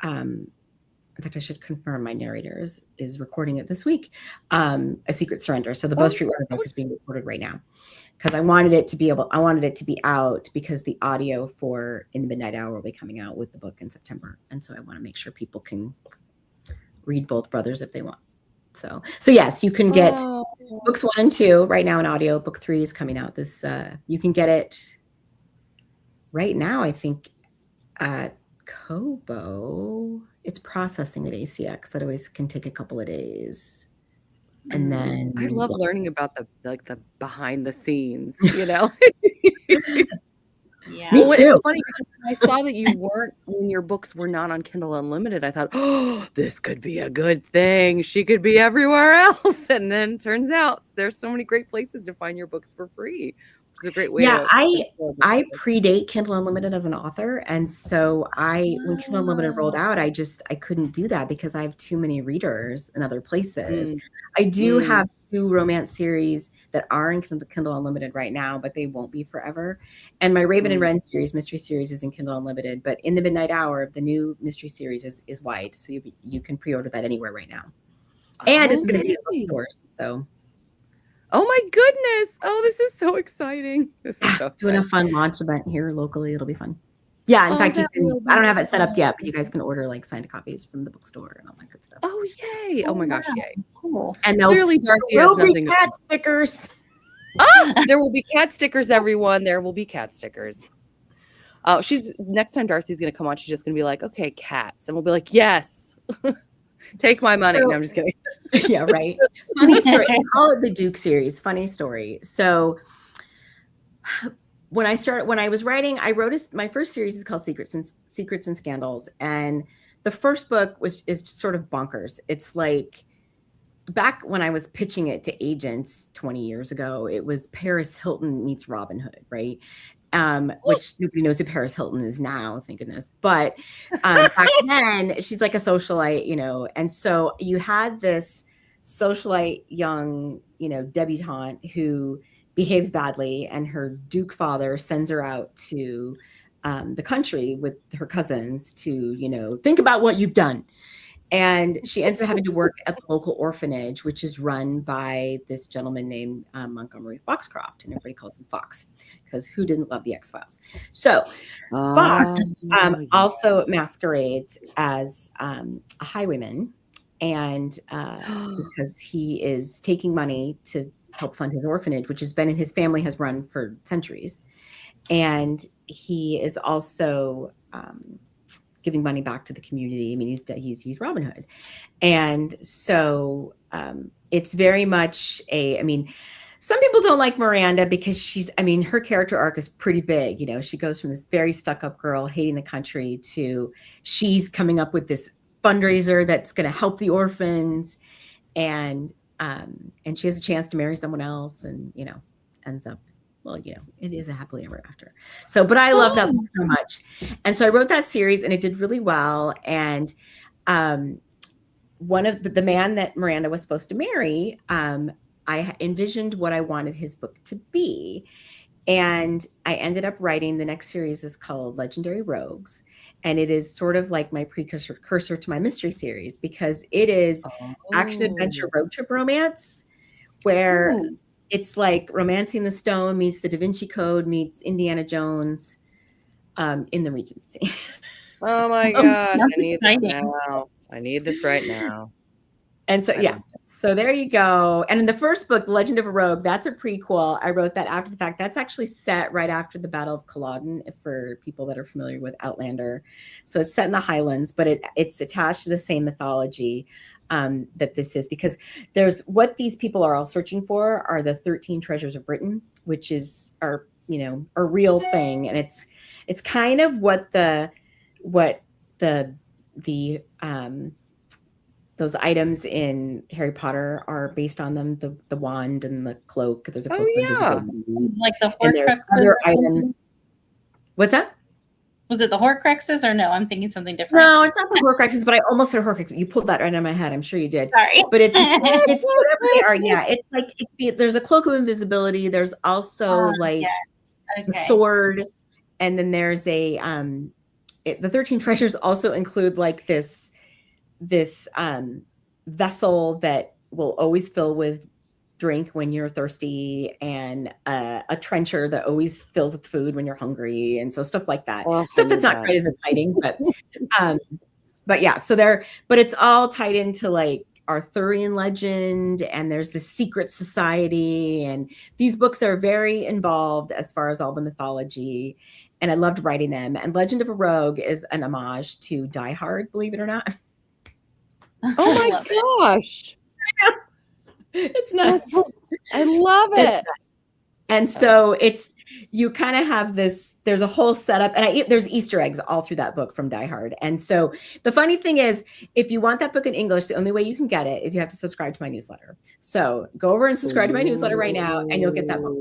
in fact, I should confirm my narrator is recording it this week. A Secret Surrender. So the Bow Street Runner book is being recorded right now because I wanted it to be out because the audio for In the Midnight Hour will be coming out with the book in September. And so I want to make sure people can read both brothers if they want. So yes, you can get books 1 and 2 right now in audio. Book 3 is coming out this, you can get it right now, I think, at Kobo. It's processing at ACX. That always can take a couple of days. And then I love learning about the behind the scenes, you know. Yeah. Me too. It's funny because I saw that when your books were not on Kindle Unlimited, I thought, oh, this could be a good thing. She could be everywhere else. And then turns out there's so many great places to find your books for free. It's a great way. Yeah, I predate Kindle Unlimited as an author, and so when Kindle Unlimited rolled out, I couldn't do that because I have too many readers in other places. I do have 2 romance series that are in Kindle Unlimited right now, but they won't be forever. And my Raven and Wren series, mystery series, is in Kindle Unlimited, but In the Midnight Hour, the new mystery series is wide, so you can pre-order that anywhere right now, and it's going to be in bookstores. So. Oh my goodness. Oh, this is so exciting. This is so doing a fun launch event here locally. It'll be fun. Yeah, in fact, I don't have it set up yet, but you guys can order like signed copies from the bookstore and all that good stuff. Oh, yay. Oh my gosh, yay. Cool. And clearly Darcy has nothing to cat stickers. There will be cat stickers, everyone. There will be cat stickers. Next time Darcy's going to come on, she's just going to be like, okay, cats. And we'll be like, yes. Take my money. No, I'm just kidding. Yeah, right. Funny story. I call it the Duke series. Funny story. So when I was writing, my first series is called Secrets and Scandals. And the first book is sort of bonkers. It's like back when I was pitching it to agents 20 years ago, it was Paris Hilton meets Robin Hood, right? Which nobody knows who Paris Hilton is now, thank goodness. But back then, she's like a socialite, you know. And so you had this socialite young, you know, debutante who behaves badly, and her Duke father sends her out to the country with her cousins to, you know, think about what you've done. And she ends up having to work at the local orphanage, which is run by this gentleman named Montgomery Foxcroft, and everybody calls him Fox because who didn't love the X-Files? So Fox also masquerades as a highwayman, and because he is taking money to help fund his orphanage, which has been in his family has run for centuries, and he is also giving money back to the community. I mean, he's Robin Hood. And so it's very much some people don't like Miranda because her character arc is pretty big. You know, she goes from this very stuck-up girl hating the country to she's coming up with this fundraiser that's going to help the orphans. And she has a chance to marry someone else and, you know, ends up, well, you know, it is a happily ever after. So, but I love that book so much. And so I wrote that series and it did really well. And one of the man that Miranda was supposed to marry, I envisioned what I wanted his book to be. And I ended up writing, the next series is called Legendary Rogues. And it is sort of like my precursor to my mystery series because it is action adventure road trip romance where it's like Romancing the Stone meets the Da Vinci Code meets Indiana Jones in the Regency. Oh my gosh, I need this now. I need this right now. And so, yeah, so there you go. And in the first book, The Legend of a Rogue, that's a prequel. I wrote that after the fact. That's actually set right after the Battle of Culloden, for people that are familiar with Outlander. So it's set in the Highlands, but it's attached to the same mythology that this is, because there's what these people are all searching for are the 13 treasures of Britain, which is a real thing. And it's kind of what those items in Harry Potter are based on them. The wand and the cloak. There's a cloak of invisibility. Like the Horcruxes. And there's other items. What's that? Was it the Horcruxes or no? I'm thinking something different. No, it's not the Horcruxes, but I almost said Horcruxes. You pulled that right out of my head. I'm sure you did. Sorry. But it's whatever they are. Yeah, it's like there's a cloak of invisibility. There's also the sword, and then there's the 13 treasures also include like this vessel that will always fill with drink when you're thirsty, and a trencher that always fills with food when you're hungry, and so stuff like that. Stuff that's not quite as exciting, but yeah. But it's all tied into like Arthurian legend, and there's the secret society, and these books are very involved as far as all the mythology. And I loved writing them. And Legend of a Rogue is an homage to Die Hard, believe it or not. Oh my gosh. It's nuts. I love it. And so you kind of have this, there's a whole setup, and there's Easter eggs all through that book from Die Hard. And so the funny thing is, if you want that book in English, the only way you can get it is you have to subscribe to my newsletter. So go over and subscribe to my newsletter right now, and you'll get that book.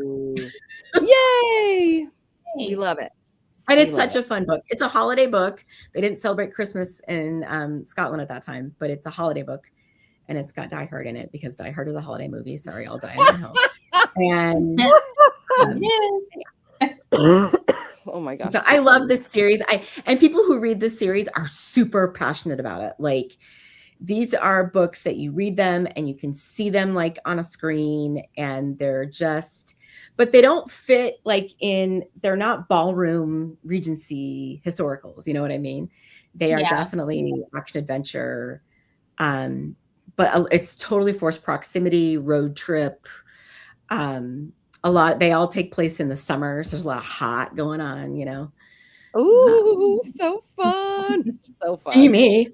Yay! We love it. And it's such a fun book. It's a holiday book. They didn't celebrate Christmas in Scotland at that time, but it's a holiday book. And it's got Die Hard in it because Die Hard is a holiday movie. Sorry, I'll die in my home. And oh my gosh. So I love this series. And people who read this series are super passionate about it. Like, these are books that you read them and you can see them like on a screen, and they're just, but they don't fit like they're not ballroom Regency historicals. You know what I mean? They are definitely action adventure. But it's totally forced proximity, road trip. They all take place in the summer. So there's a lot of hot going on, Ooh, so fun. So fun. Steamy.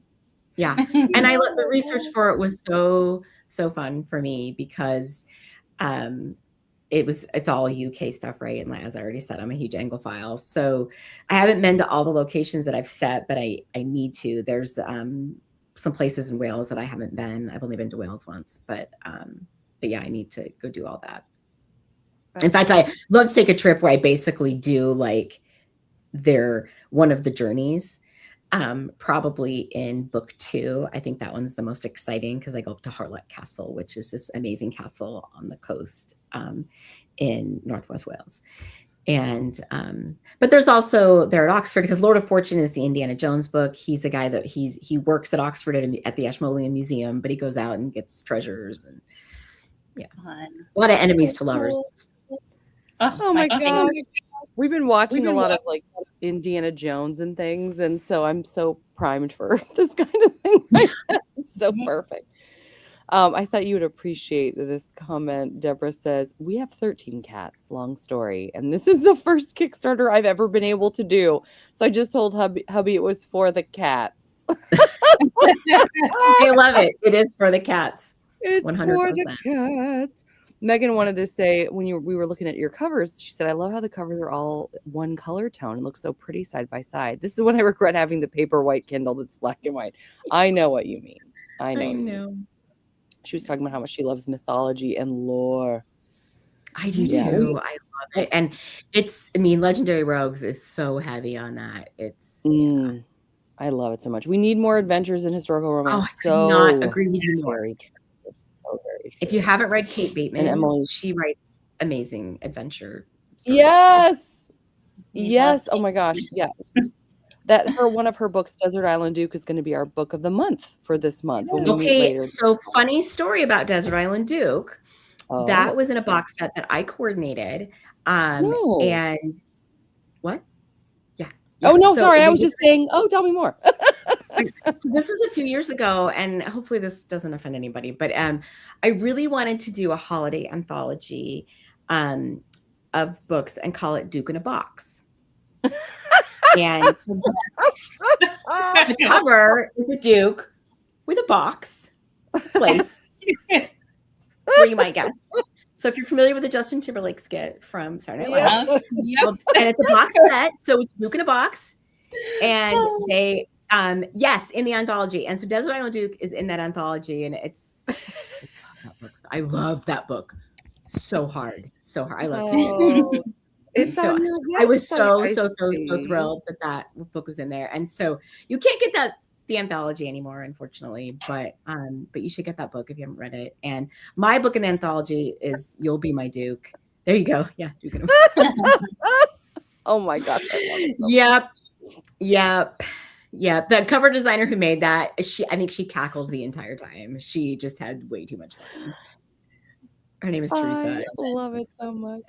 Yeah. And the research for it was so fun for me because it's all UK stuff, right? And as I already said, I'm a huge Anglophile. So I haven't been to all the locations that I've set, but I need to. There's some places in Wales that I haven't been. I've only been to Wales once, but yeah, I need to go do all that. In fact, I love to take a trip where I basically do like one of the journeys, probably in book 2. I think that one's the most exciting because I go up to Harlech Castle, which is this amazing castle on the coast in Northwest Wales. And but there's also there at Oxford, because Lord of Fortune is the Indiana Jones book. He's a guy that he works at Oxford at the Ashmolean Museum, but he goes out and gets treasures, and a lot of enemies to lovers. Oh my gosh. We've been watching a lot of like Indiana Jones and things, and so I'm so primed for this kind of thing. It's so perfect. I thought you would appreciate this comment. Deborah says, we have 13 cats, long story. And this is the first Kickstarter I've ever been able to do. So I just told hubby it was for the cats. I love it. It is for the cats. It's 100%. For the cats. Megan wanted to say, when we were looking at your covers, she said, I love how the covers are all one color tone. It looks so pretty side by side. This is when I regret having the paper white Kindle that's black and white. I know what you mean. I know. She was talking about how much she loves mythology and lore. I do too. I love it. And Legendary Rogues is so heavy on that. I love it so much. We need more adventures in historical romance. I could not agree with you more. Very true. If you haven't read Kate Bateman, and Emily, she writes amazing adventure stories. Yes. Oh my gosh. Yeah. One of her books, Desert Island Duke, is going to be our book of the month for this month. Okay, so funny story about Desert Island Duke. That was in a box set that I coordinated. No. And what? Yeah. Oh, no, So sorry. I we was just saying, tell me more. So this was a few years ago, and hopefully this doesn't offend anybody, but I really wanted to do a holiday anthology of books and call it Duke in a Box. And the cover is a Duke with a box place where you might guess. So if you're familiar with the Justin Timberlake skit from Saturday Night Live, and it's a box set, so it's Duke in a box, and they yes, in the anthology. And so Desert Island Duke is in that anthology, and I love that book so hard. I love it. It's so I was so thrilled that book was in there. And so you can't get the anthology anymore, unfortunately, but you should get that book if you haven't read it. And my book in the anthology is You'll Be My Duke. There you go. Yeah, Duke in a Box. Oh my gosh, I love it so Yep. The cover designer who made that, I think she cackled the entire time. She just had way too much fun. Her name is Teresa. I love it so much.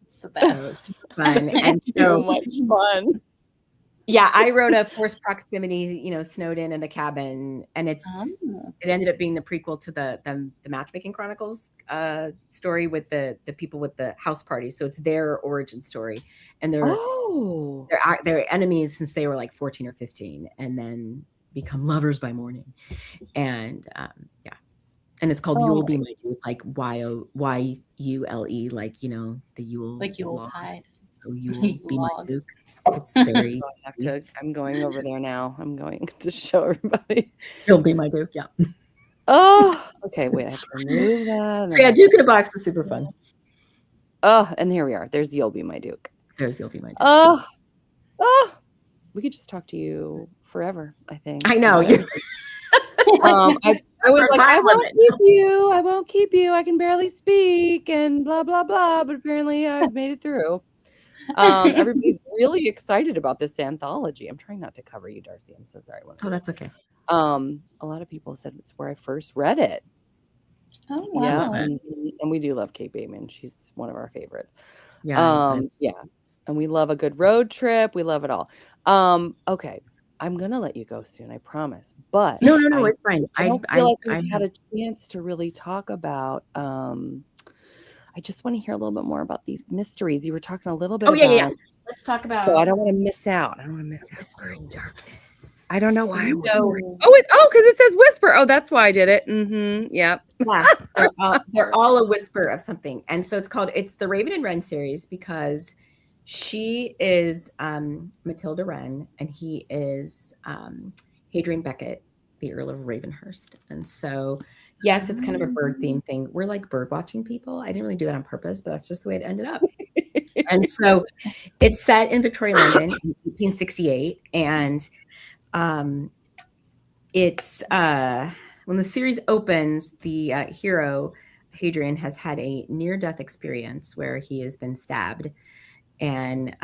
It's the best. So fun. And so much fun. Yeah, I wrote a forced proximity, snowed in a cabin, and it ended up being the prequel to the Matchmaking Chronicles story with the people with the house party. So it's their origin story, and they're enemies since they were like 14 or 15, and then become lovers by morning. And and it's called You'll Be My Duke, like Yule, like the Yule, like Yuletide. So You'll Be My Duke. It's very. I'm going over there now. I'm going to show everybody. You'll Be My Duke. Yeah. Oh, okay. Wait, I have to remove that. So Duke in a Box was super fun. Oh, and here we are. There's You'll Be My Duke. There's You'll Be My Duke. Oh, we could just talk to you forever, I think. I know. I was like, I won't keep you. I can barely speak and blah, blah, blah. But apparently I've made it through. Everybody's really excited about this anthology. I'm trying not to cover you, Darcy. I'm so sorry. Oh, that's okay. A lot of people said it's where I first read it. Oh, wow. Yeah, and we do love Kate Bateman. She's one of our favorites. Yeah. And we love a good road trip. We love it all. Okay. I'm gonna let you go soon, I promise. But no, it's fine. I don't feel like we've had a chance to really talk about. I just want to hear a little bit more about these mysteries. You were talking a little bit. Yeah. Let's talk about. So I don't want to miss out. Whispering Darkness. I don't know why. Because it says whisper. Oh, that's why I did it. Mm-hmm. Yep. Yeah. They're all a whisper of something, and so it's the Raven and Wren series because she is Matilda Wren, and he is Hadrian Beckett, the Earl of Ravenhurst. And so, yes, it's kind of a bird theme thing. We're like bird watching people. I didn't really do that on purpose, but that's just the way it ended up. And so it's set in Victorian London in 1868. And it's when the series opens, the hero, Hadrian, has had a near-death experience where he has been stabbed, and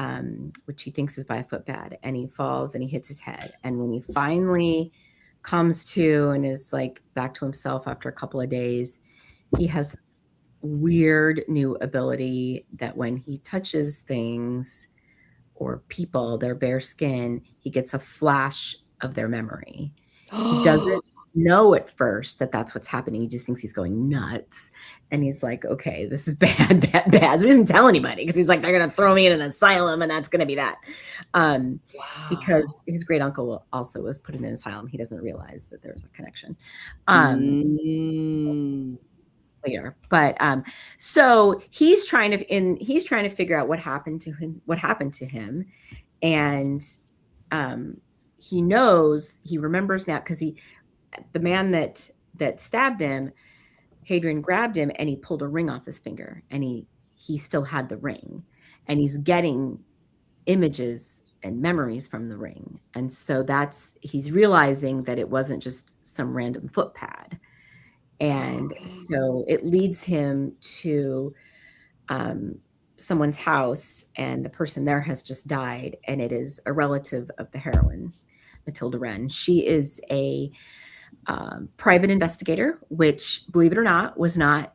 which he thinks is by a footpad, and he falls and he hits his head. And when he finally comes to and is like back to himself after a couple of days, he has this weird new ability that when he touches things or people, their bare skin, he gets a flash of their memory. He doesn't know at first that that's what's happening. He just thinks he's going nuts. And he's like, okay, this is bad. So he doesn't tell anybody because he's like, they're going to throw me in an asylum and that's going to be that. Because his great uncle also was put in an asylum. He doesn't realize that there's a connection later. But so he's trying to figure out what happened to him. And he remembers now because the man that stabbed him, Hadrian grabbed him and he pulled a ring off his finger, and he still had the ring, and he's getting images and memories from the ring. And so he's realizing that it wasn't just some random footpad. And so it leads him to someone's house, and the person there has just died, and it is a relative of the heroine, Matilda Wren. She is a private investigator, which, believe it or not, was not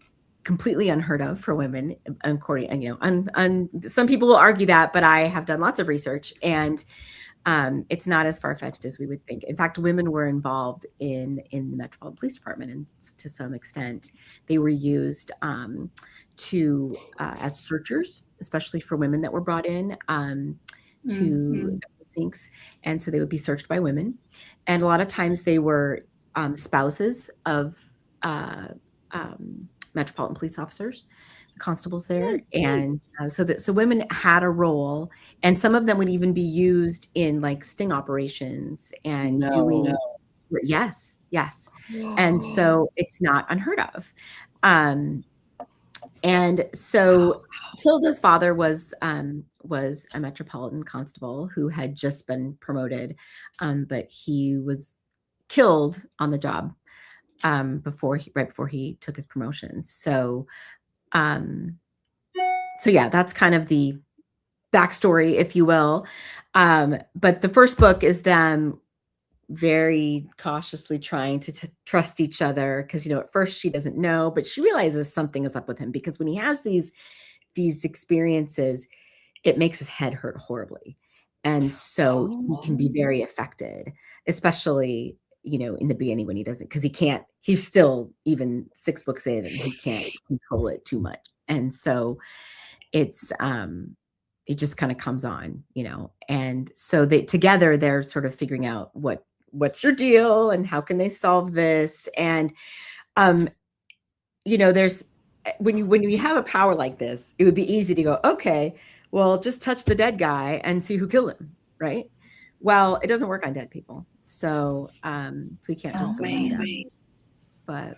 completely unheard of for women, according, and some people will argue that, but I have done lots of research, and it's not as far-fetched as we would think. In fact, women were involved in the Metropolitan Police Department, and to some extent, they were used as searchers, especially for women that were brought in to precincts, and so they would be searched by women, and a lot of times they were spouses of Metropolitan police officers, constables there, and so women had a role, and some of them would even be used in like sting operations and doing. Yes, and so it's not unheard of. And so Tilda's father was a Metropolitan constable who had just been promoted, but he was killed on the job right before he took his promotion. So yeah, that's kind of the backstory, if you will. But the first book is them very cautiously trying to trust each other, because at first she doesn't know, but she realizes something is up with him, because when he has these experiences, it makes his head hurt horribly, and so he can be very affected, especially in the beginning when he doesn't, because he's still even 6 books in and he can't control it too much, and so it's it just kind of comes on, and so together they're sort of figuring out what's your deal and how can they solve this. And there's when you have a power like this, it would be easy to go, okay, well, just touch the dead guy and see who killed him, right? Well, it doesn't work on dead people, so we can't just go do that. But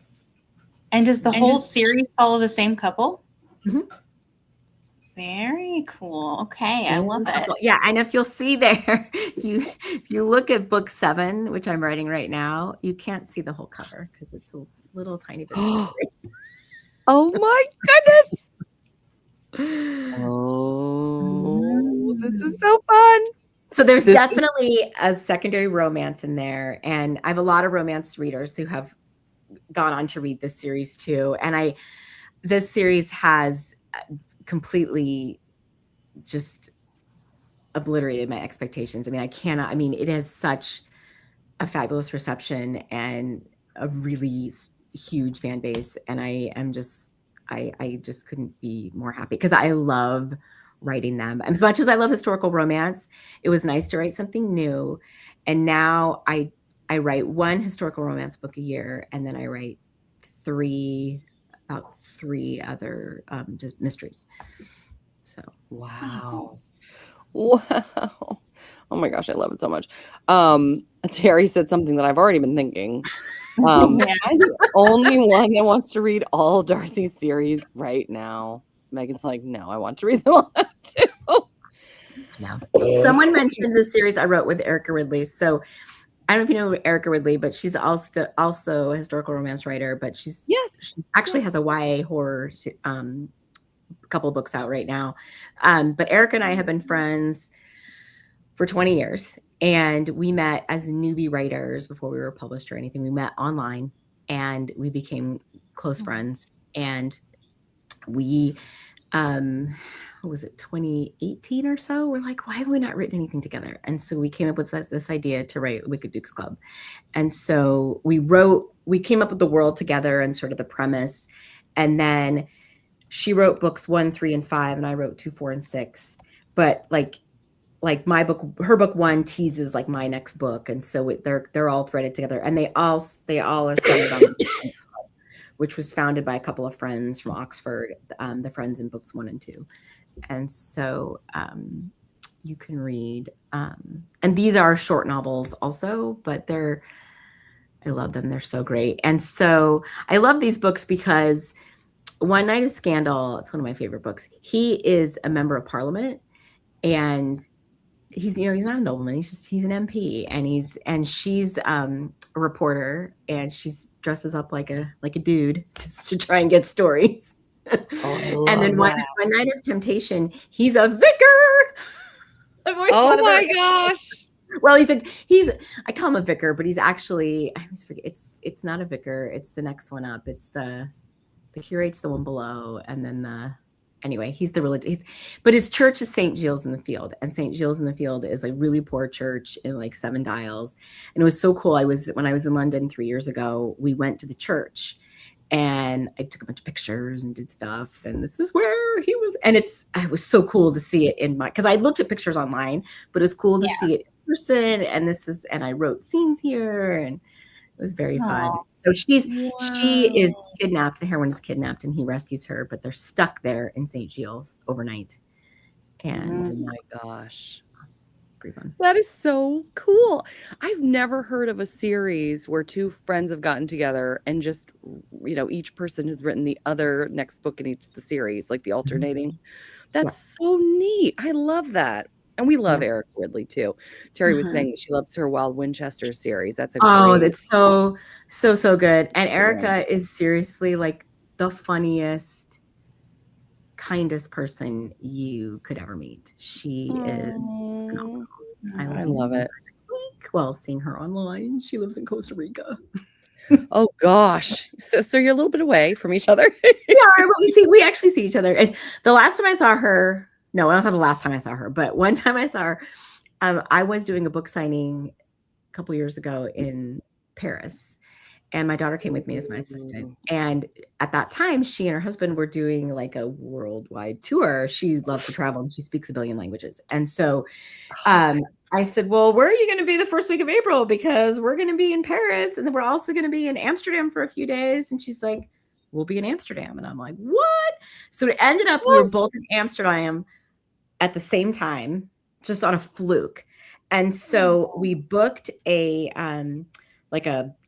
does the whole series follow the same couple? Mm-hmm. Very cool. Okay, I love it. Yeah, and if you'll see there, if you look at book 7, which I'm writing right now, you can't see the whole cover because it's a little tiny bit. Oh my goodness! Oh, this is so fun. So there's definitely a secondary romance in there, and I have a lot of romance readers who have gone on to read this series too. And this series has completely just obliterated my expectations. I mean, it has such a fabulous reception and a really huge fan base, and I just couldn't be more happy, because I love writing them. As much as I love historical romance, it was nice to write something new, and now I write 1 historical romance book a year, and then I write about 3 other just mysteries. So wow. Oh my gosh, I love it so much. Terry said something that I've already been thinking. I'm the only one that wants to read all Darcy's series right now. Megan's like, no, I want to read them all too. No. Someone mentioned the series I wrote with Erica Ridley. So I don't know if you know Erica Ridley, but she's also a historical romance writer, but she actually has a YA horror couple of books out right now. But Erica and I have been friends for 20 years, and we met as newbie writers before we were published or anything. We met online and we became close friends, and we what was it, 2018 or so, we're like, why have we not written anything together? And so we came up with this idea to write Wicked Dukes Club. And so we came up with the world together and sort of the premise, and then she wrote books 1, 3, and 5, and I wrote 2, 4, and 6. But like my book, her book 1 teases like my next book, and so they're all threaded together, and they all are centered on which was founded by a couple of friends from Oxford, the friends in books 1 and 2, and so you can read. And these are short novels also, but I love them. They're so great, and so I love these books because One Night of Scandal, it's one of my favorite books. He is a member of Parliament, and he's not a nobleman. He's an MP, and she's a reporter, and she's dresses up like a dude just to try and get stories. And then one Night of Temptation, he's a vicar. Oh my gosh. Well, I call him a vicar, but he's actually, I always forget, it's not a vicar. It's the next one up. It's the The curate's the one below, and then anyway, he's the religious. But his church is St. Giles in the Field, and St. Giles in the Field is a really poor church in like 7 Dials, and it was so cool. When I was in London 3 years ago, we went to the church, and I took a bunch of pictures and did stuff, and this is where he was, and it was so cool to see it because I looked at pictures online, but it was cool to see it in person, and I wrote scenes here, and it was very fun. So she is kidnapped. The heroine is kidnapped, and he rescues her, but they're stuck there in St. Giles overnight. And oh my gosh, pretty fun. That is so cool. I've never heard of a series where 2 friends have gotten together and just, each person has written the other next book in each of the series, like the alternating. That's so neat. I love that. And we love Erica Ridley too. Terry was saying that she loves her Wild Winchester series. That's that's so good. And Erica is seriously like the funniest, kindest person you could ever meet. She is phenomenal. I love it. Well, seeing her online, she lives in Costa Rica. Oh gosh, so you're a little bit away from each other. Yeah, but we actually see each other. And the last time I saw her. No, that's not the last time I saw her, but one time I saw her, I was doing a book signing a couple years ago in Paris, and my daughter came with me as my assistant. And at that time, she and her husband were doing like a worldwide tour. She loves to travel, and she speaks a billion languages. And so I said, well, where are you going to be the first week of April? Because we're going to be in Paris, and then we're also going to be in Amsterdam for a few days. And she's like, we'll be in Amsterdam. And I'm like, what? So it ended up, we were both in Amsterdam at the same time, just on a fluke. And so we booked a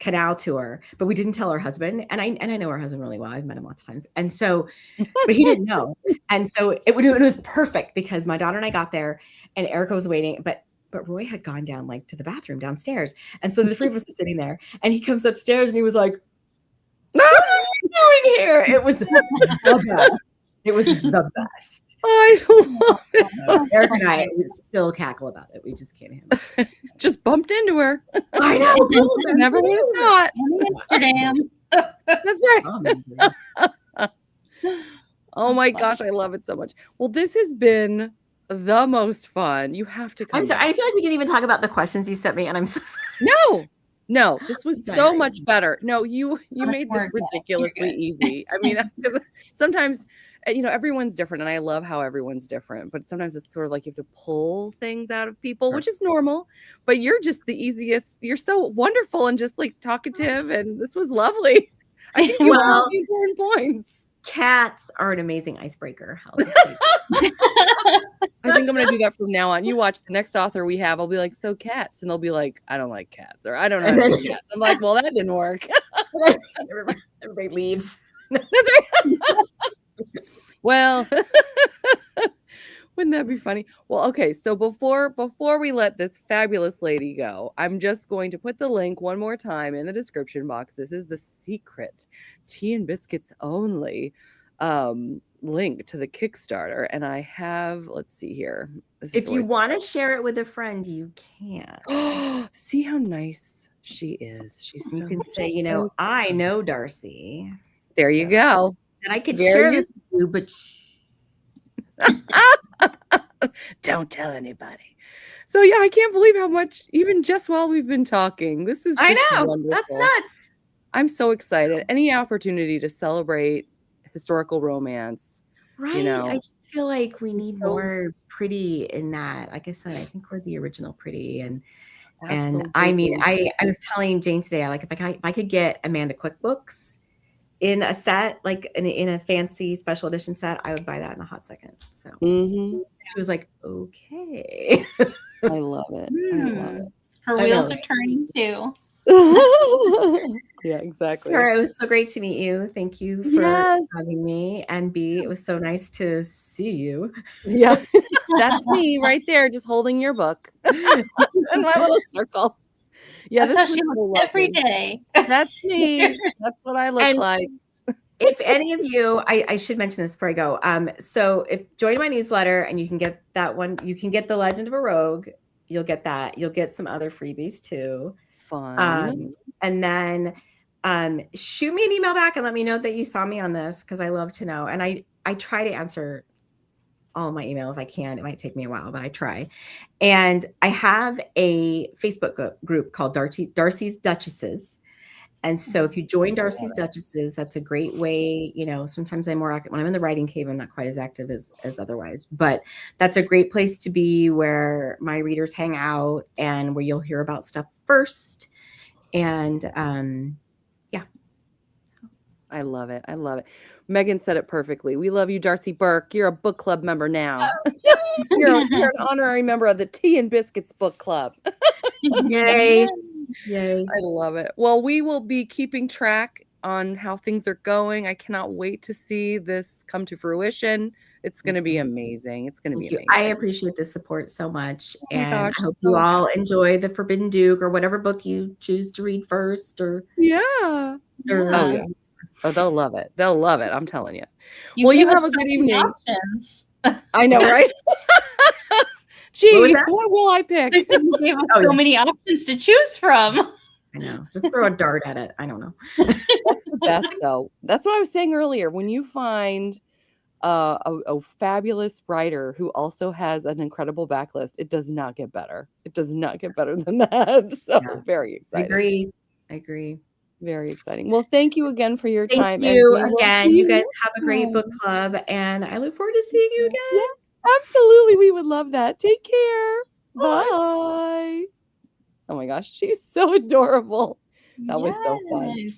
canal tour, but we didn't tell her husband. And I know her husband really well. I've met him lots of times. And so, but he didn't know. And so it was perfect because my daughter and I got there, and Erica was waiting, but Roy had gone down like to the bathroom downstairs. And so the 3 of us are sitting there, and he comes upstairs and he was like, what are you doing here? It was the best. It was the best. I love it. Eric and I still cackle about it. We just can't handle it. Just bumped into her. I know. Never would have thought. Amsterdam. That's right. Oh my gosh, I love it so much. Well, this has been the most fun. You have to come. I'm sorry. back. I feel like we didn't even talk about the questions you sent me, and I'm so sorry. No, this was so much better. No, you made this ridiculously easy. I mean, because sometimes, everyone's different, and I love how everyone's different, but sometimes it's sort of like you have to pull things out of people, which is normal, but you're just the easiest. You're so wonderful and just like talkative, and this was lovely. I think you have important points. Cats are an amazing icebreaker. I think I'm going to do that from now on. You watch the next author we have. I'll be like, so cats. And they'll be like, I don't like cats. Or I don't know how to do cats. I'm like, well, that didn't work. Everybody leaves. That's right. Well, wouldn't that be funny? Well, okay. So before we let this fabulous lady go, I'm just going to put the link one more time in the description box. This is the secret Tea and Biscuits only link to the Kickstarter, and I have, let's see here. If you want to share it with a friend, you can. See how nice she is. She's so, you can say, I know Darcy. There you go. And I could share this with you, but don't tell anybody. So yeah, I can't believe how much, even just while we've been talking, this is just I know wonderful. That's nuts. I'm so excited. Any opportunity to celebrate historical romance, right? I just feel like we need more pretty in that. Like I said, I think we're the original pretty, and I mean, I was telling Jane today, like if I could get Amanda QuickBooks in a set, like in a fancy special edition set, I would buy that in a hot second. So she was like, okay. I love it. I love it. Her wheels are turning too. Yeah, exactly. Sure, it was so great to meet you. Thank you for having me. And B, it was so nice to see you. Yeah, that's me right there, just holding your book in my little circle. Yeah, that's how she looks every day. That's me. That's what I look like. If any of you, I should mention this before I go. So if join my newsletter and you can get that one, you can get The Legend of a Rogue. You'll get that. You'll get some other freebies too. Fun. And then shoot me an email back and let me know that you saw me on this, because I love to know. And I try to answer all of my email if I can. It might take me a while, but I try. And I have a Facebook group called Darcy's Duchesses. And so if you join Darcy's Duchesses, that's a great way. Sometimes I'm more active when I'm in the writing cave. I'm not quite as active as otherwise, but that's a great place to be, where my readers hang out and where you'll hear about stuff first. And yeah. I love it. I love it. Megan said it perfectly. We love you, Darcy Burke. You're a book club member now. You're an honorary member of the Tea and Biscuits book club. Yay. Yay. I love it. Well, we will be keeping track on how things are going. I cannot wait to see this come to fruition. It's going to be amazing. It's going to be amazing. I appreciate the support so much. Oh my gosh, I hope you all enjoy The Forbidden Duke, or whatever book you choose to read first. Yeah. Oh, they'll love it. They'll love it. I'm telling you. You you have a good evening. Options. I know, right? Gee, what will I pick? You gave us so many options to choose from. I know. Just throw a dart at it. I don't know. That's the best, though. That's what I was saying earlier. When you find a fabulous writer who also has an incredible backlist, it does not get better. It does not get better than that. So very exciting. I agree. Very exciting. Well, thank you again for your time. Thank you again. You guys have a great book club, and I look forward to seeing you again. Yeah, absolutely. We would love that. Take care. Bye. Oh my gosh, she's so adorable. That was so fun.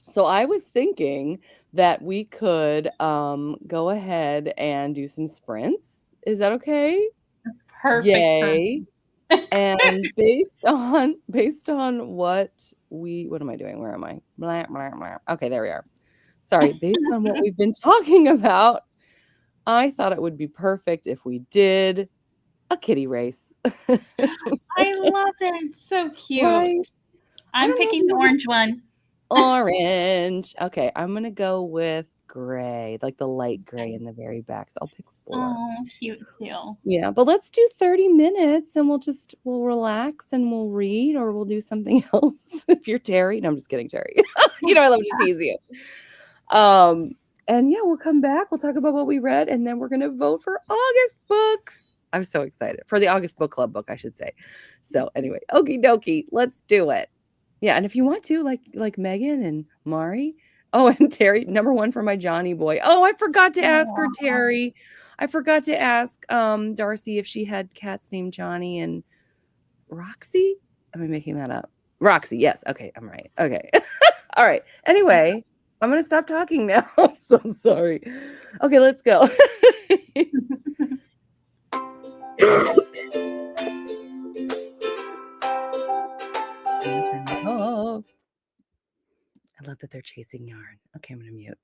So I was thinking that we could go ahead and do some sprints. Is that okay? That's perfect. Yay. And based on what am I doing? Where am I? Blah, blah, blah. Okay, there we are. Sorry, based on what we've been talking about, I thought it would be perfect if we did a kitty race. I love it. So cute. Right? I'm picking the orange one. Orange. Okay, I'm going to go with gray, like the light gray in the very back. So I'll pick 4. Oh, cute too. Yeah, but let's do 30 minutes and we'll relax and we'll read, or we'll do something else. If you're Terry. No, I'm just kidding, Terry. I love to tease you. And yeah, we'll come back. We'll talk about what we read, and then we're going to vote for August books. I'm so excited for the August book club book, I should say. So anyway, okie dokie, let's do it. Yeah, and if you want to, like Megan and Mari. Oh, and Terry, number 1 for my Johnny boy. Oh, I forgot to ask her, Terry. I forgot to ask Darcy if she had cats named Johnny and Roxy. Am I making that up? Roxy, yes. Okay, I'm right. Okay. All right. Anyway, I'm going to stop talking now. I'm so sorry. Okay, let's go. Turn it off. I love that they're chasing yarn. Okay, I'm going to mute.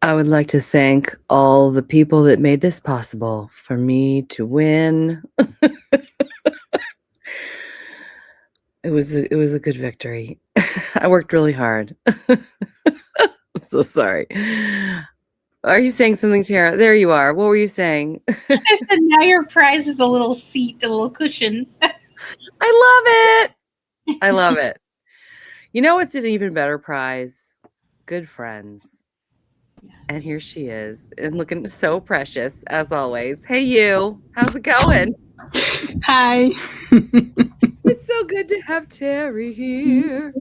I would like to thank all the people that made this possible for me to win. It was a good victory. I worked really hard. I'm so sorry. Are you saying something, Tara? There you are. What were you saying? I said, now your prize is a little seat, a little cushion. I love it. I love it. You know what's an even better prize? Good friends. Yes. And here she is, and looking so precious as always. Hey, you. How's it going? Hi. It's so good to have Terry here.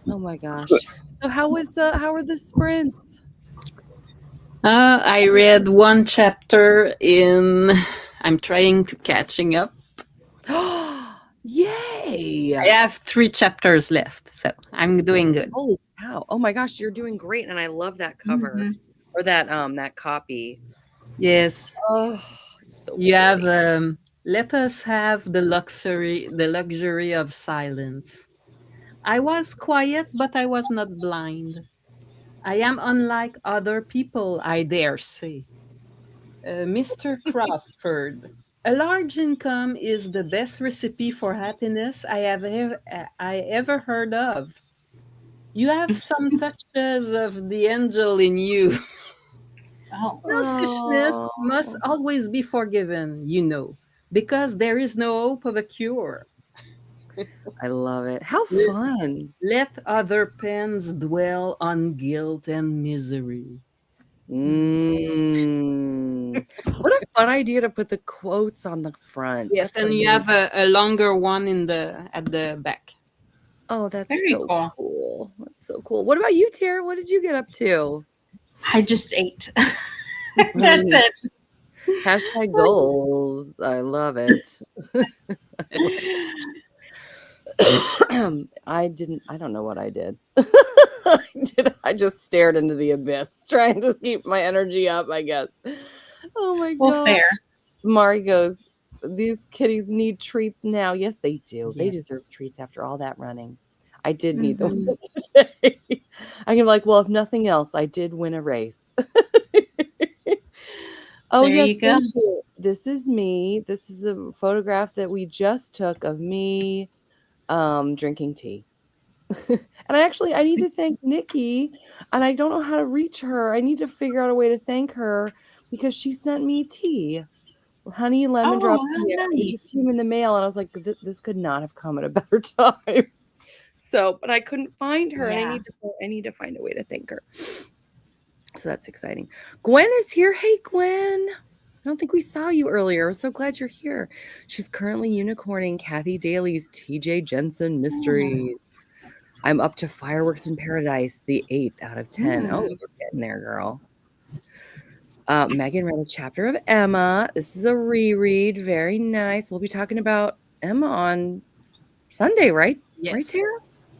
Oh my gosh. So how were the sprints? I read one chapter I'm trying to catching up. Yay! I have 3 chapters left, so I'm doing good. Holy cow. Oh my gosh, you're doing great, and I love that cover or that copy. Yes. Oh, it's so You pretty. have let us have the luxury of silence. I was quiet, but I was not blind. I am unlike other people, I dare say. Mr. Crawford. A large income is the best recipe for happiness I ever heard of. You have some touches of the angel in you. Oh, Selfishness must always be forgiven, because there is no hope of a cure. I love it. How fun. Let other pens dwell on guilt and misery. What a fun idea to put the quotes on the front. Yes, That's and you have a longer one at the back. Oh, that's very so cool. cool. That's so cool. What about you, Tara? What did you get up to? I just ate. That's it. Hashtag goals. I love it. I don't know what I did. I just stared into the abyss, trying to keep my energy up, I guess. Oh my God. Fair. Mari goes, these kitties need treats now. Yes, they do. They Yes. deserve treats after all that running. I did need them today. I can be like, well, if nothing else, I did win a race. Oh, There yes. you go. Thank you. This is me. This is a photograph that we just took of me drinking tea. And I need to thank Nikki, and I don't know how to reach her. I need to figure out a way to thank her because she sent me tea. Honey lemon drop tea. How It just nice. came in the mail, and I was like, this could not have come at a better time. So, but I couldn't find her, and I need to find a way to thank her. So that's exciting. Gwen is here. Hey, Gwen. I don't think we saw you earlier. I'm so glad you're here. She's currently unicorning Kathy Daly's TJ Jensen Mysteries. I'm up to Fireworks in Paradise, the 8th out of 10. Oh, you're getting there, girl. Megan read a chapter of Emma. This is a reread. Very nice. We'll be talking about Emma on Sunday, right? Yes. Right, Tara?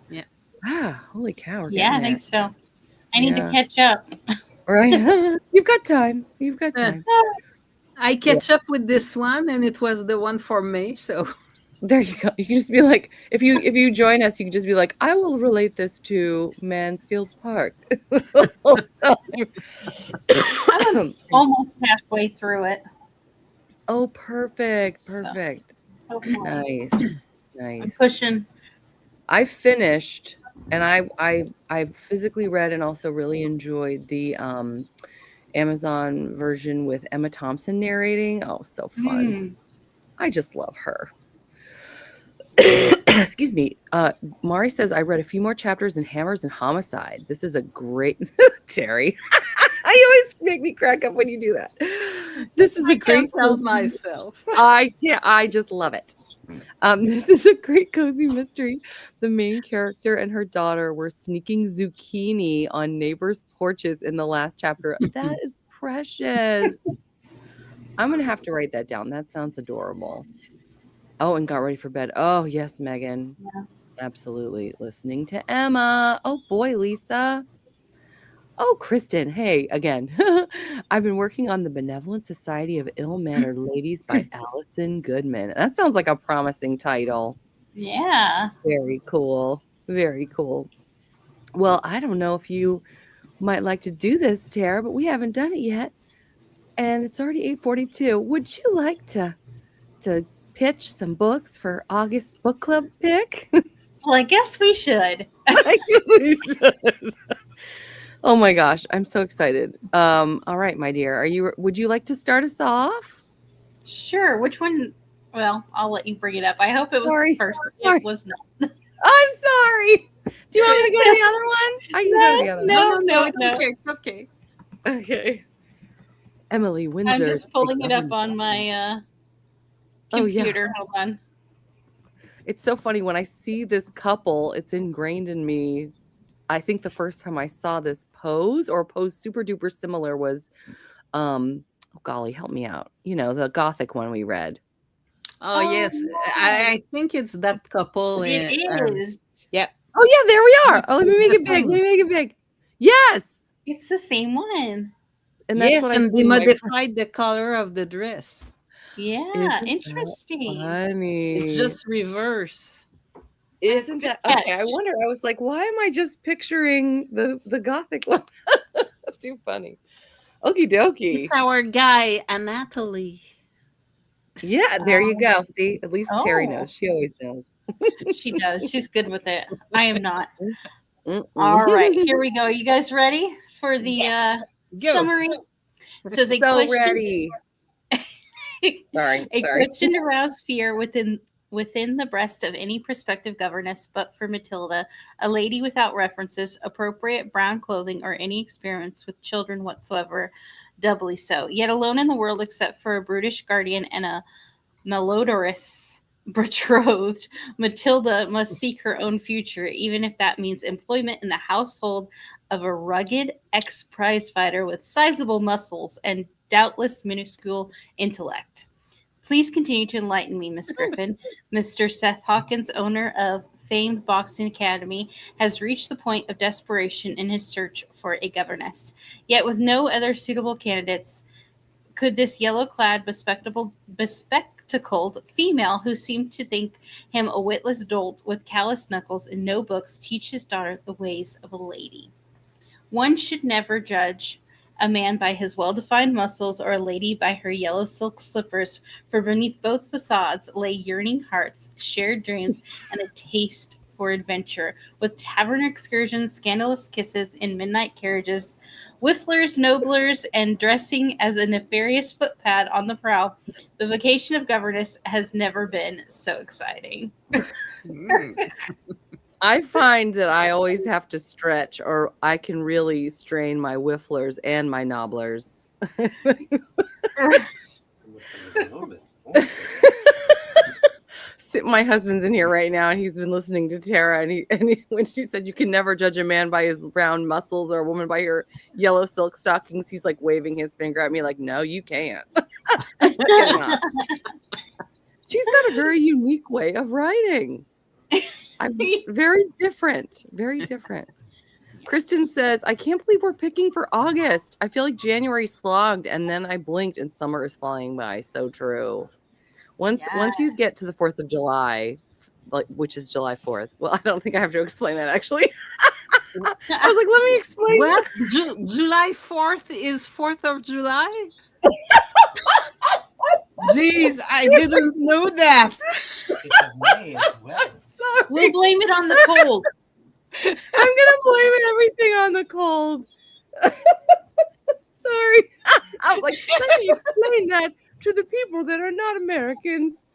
Yeah. Ah, holy cow. I think so. I need to catch up. Right. You've got time. You've got time. I catch up with this one, and it was the one for May, so there you go. You can just be like, if you join us, you can just be like, I will relate this to Mansfield Park. I'm almost halfway through it. Oh, perfect. Nice. I'm pushing. I finished, and I physically read and also really enjoyed the Amazon version with Emma Thompson narrating. Oh, so fun. I just love her. Excuse me. Mari says, I read a few more chapters in Hammers and Homicide. This is a great Terry. You always make me crack up when you do that. This is a great tell myself. I just love it. This is a great cozy mystery. The main character and her daughter were sneaking zucchini on neighbors' porches in the last chapter. That is precious. I'm gonna have to write that down. That sounds adorable. Oh, and got ready for bed. Oh, yes, Megan. Yeah. Absolutely. Listening to Emma. Oh, boy, Lisa. Oh, Kristen. Hey, again. I've been working on The Benevolent Society of Ill-Mannered Ladies by Allison Goodman. That sounds like a promising title. Yeah. Very cool. Very cool. Well, I don't know if you might like to do this, Tara, but we haven't done it yet. And it's already 8:42. Would you like to pitch some books for August book club pick? Well, I guess we should. I guess we should. Oh my gosh, I'm so excited. All right, my dear. Would you like to start us off? Sure. Which one? Well, I'll let you bring it up. I hope it was the first. Sorry. It was not. I'm sorry. Do you want me to go to the other one? I can go to the other one. No, it's okay. It's okay. Okay. Emily Windsor. I'm just pulling it up on my computer. Hold on. It's so funny when I see this couple, it's ingrained in me. I think the first time I saw this pose super duper similar was oh golly, help me out. You know, the Gothic one we read. Oh yes. I think it's that couple. It is. Yeah. Oh yeah, there we are. Oh, let me make it big. Let me make it big. Yes. It's the same one. And that's what and they modified the color of the dress. Yeah, interesting. Funny. It's just reverse. Isn't that okay? I wonder. I was like, why am I just picturing the Gothic one? Too funny. Okie dokie. It's our guy, Anatoly. Yeah, there you go. See, at least Terry knows. She always knows. She does. She's good with it. I am not. All right, here we go. You guys ready for the summary? It says ready. A question to rouse fear within the breast of any prospective governess, but for Matilda, a lady without references, appropriate brown clothing, or any experience with children whatsoever, doubly so. Yet alone in the world except for a brutish guardian and a malodorous betrothed, Matilda must seek her own future, even if that means employment in the household of a rugged ex-prize fighter with sizable muscles and doubtless minuscule intellect. Please continue to enlighten me, Miss Griffin. Mr. Seth Hawkins, owner of famed Boxing Academy, has reached the point of desperation in his search for a governess. Yet with no other suitable candidates, could this yellow-clad, bespectacled female who seemed to think him a witless dolt with calloused knuckles and no books teach his daughter the ways of a lady? One should never judge a man by his well-defined muscles or a lady by her yellow silk slippers, for beneath both facades lay yearning hearts, shared dreams, and a taste for adventure, with tavern excursions, scandalous kisses in midnight carriages, whifflers, noblers, and dressing as a nefarious footpad on the prow. The vocation of governess has never been so exciting. I find that I always have to stretch, or I can really strain my whifflers and my nobblers. My husband's in here right now, and he's been listening to Tara, and he when she said you can never judge a man by his round muscles or a woman by her yellow silk stockings, he's like waving his finger at me like, no, you can't. She's got a very unique way of writing. I'm very different. Kristen says, I can't believe we're picking for August. I feel like January slogged, and then I blinked and summer is flying by. So true. Once you get to the 4th of July, which is July 4th. Well, I don't think I have to explain that actually. I was like, let me explain. What? July 4th is 4th of July? Jeez, I didn't know that. Sorry. We'll blame it on the cold. I'm gonna blame everything on the cold. Sorry. I was like, let me explain that to the people that are not Americans.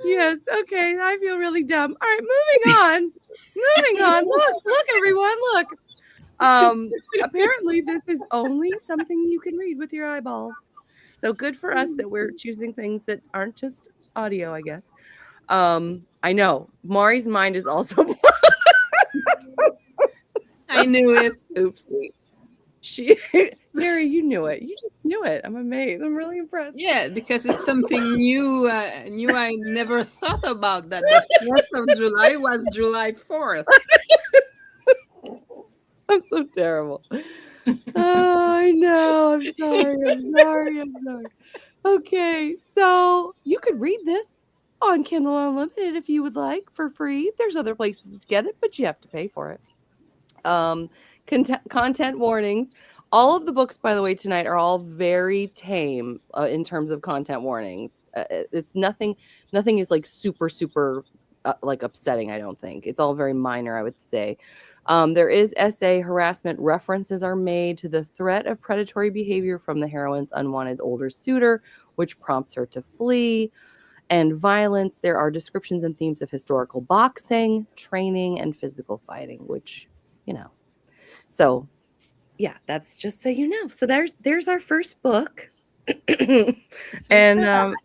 Yes, okay. I feel really dumb. All right, moving on. Look, everyone, look. Apparently this is only something you can read with your eyeballs. So good for us that we're choosing things that aren't just audio, I guess. I know. Maury's mind is also I knew it. Oopsie. Terry, you knew it. You just knew it. I'm amazed. I'm really impressed. Yeah, because it's something new. I never thought about that. The 4th of July was July 4th. I'm so terrible. Oh, I know. I'm sorry. Okay, so you could read this on Kindle Unlimited if you would like for free. There's other places to get it, but you have to pay for it. content warnings. All of the books, by the way, tonight are all very tame in terms of content warnings. It's nothing is like super like upsetting, I don't think. It's all very minor, I would say. There is SA harassment. References are made to the threat of predatory behavior from the heroine's unwanted older suitor, which prompts her to flee. And violence. There are descriptions and themes of historical boxing, training, and physical fighting, which, So, yeah, that's just so you know. So there's our first book. And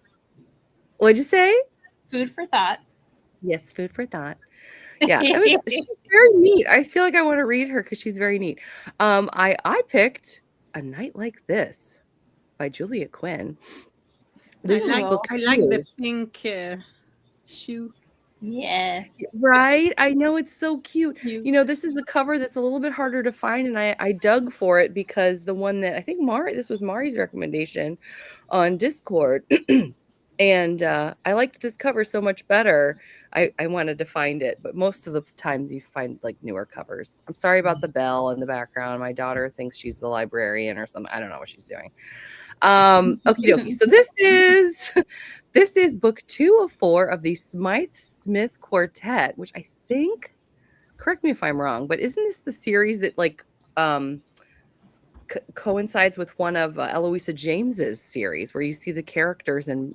what'd you say? Food for thought. Yes, food for thought. Yeah, she's very neat. I feel like I want to read her because she's very neat. I picked A Night Like This by Julia Quinn. This is book 2. I like the pink shoe. Yes. Right? I know, it's so cute. Cute. This is a cover that's a little bit harder to find, and I dug for it because the one that I think this was Mari's recommendation on Discord. And I liked this cover so much better. I wanted to find it, but most of the times you find like newer covers. I'm sorry about the bell in the background. My daughter thinks she's the librarian or something. I don't know what she's doing. Okie dokie. So this is book 2 of 4 of the Smythe Smith Quartet, which I think, correct me if I'm wrong, but isn't this the series that like coincides with one of Eloisa James's series, where you see the characters in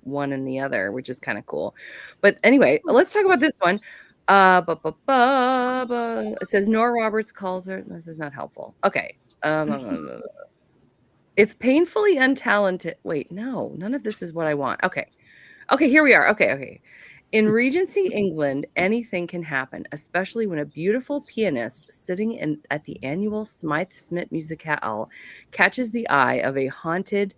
one and the other, which is kind of cool. But anyway, let's talk about this one. It says Nora Roberts calls her. This is not helpful. Okay. If painfully untalented. Wait, no, none of this is what I want. Okay, here we are. Okay. In Regency England, anything can happen, especially when a beautiful pianist sitting at the annual Smythe Smith Musicale catches the eye of a hunted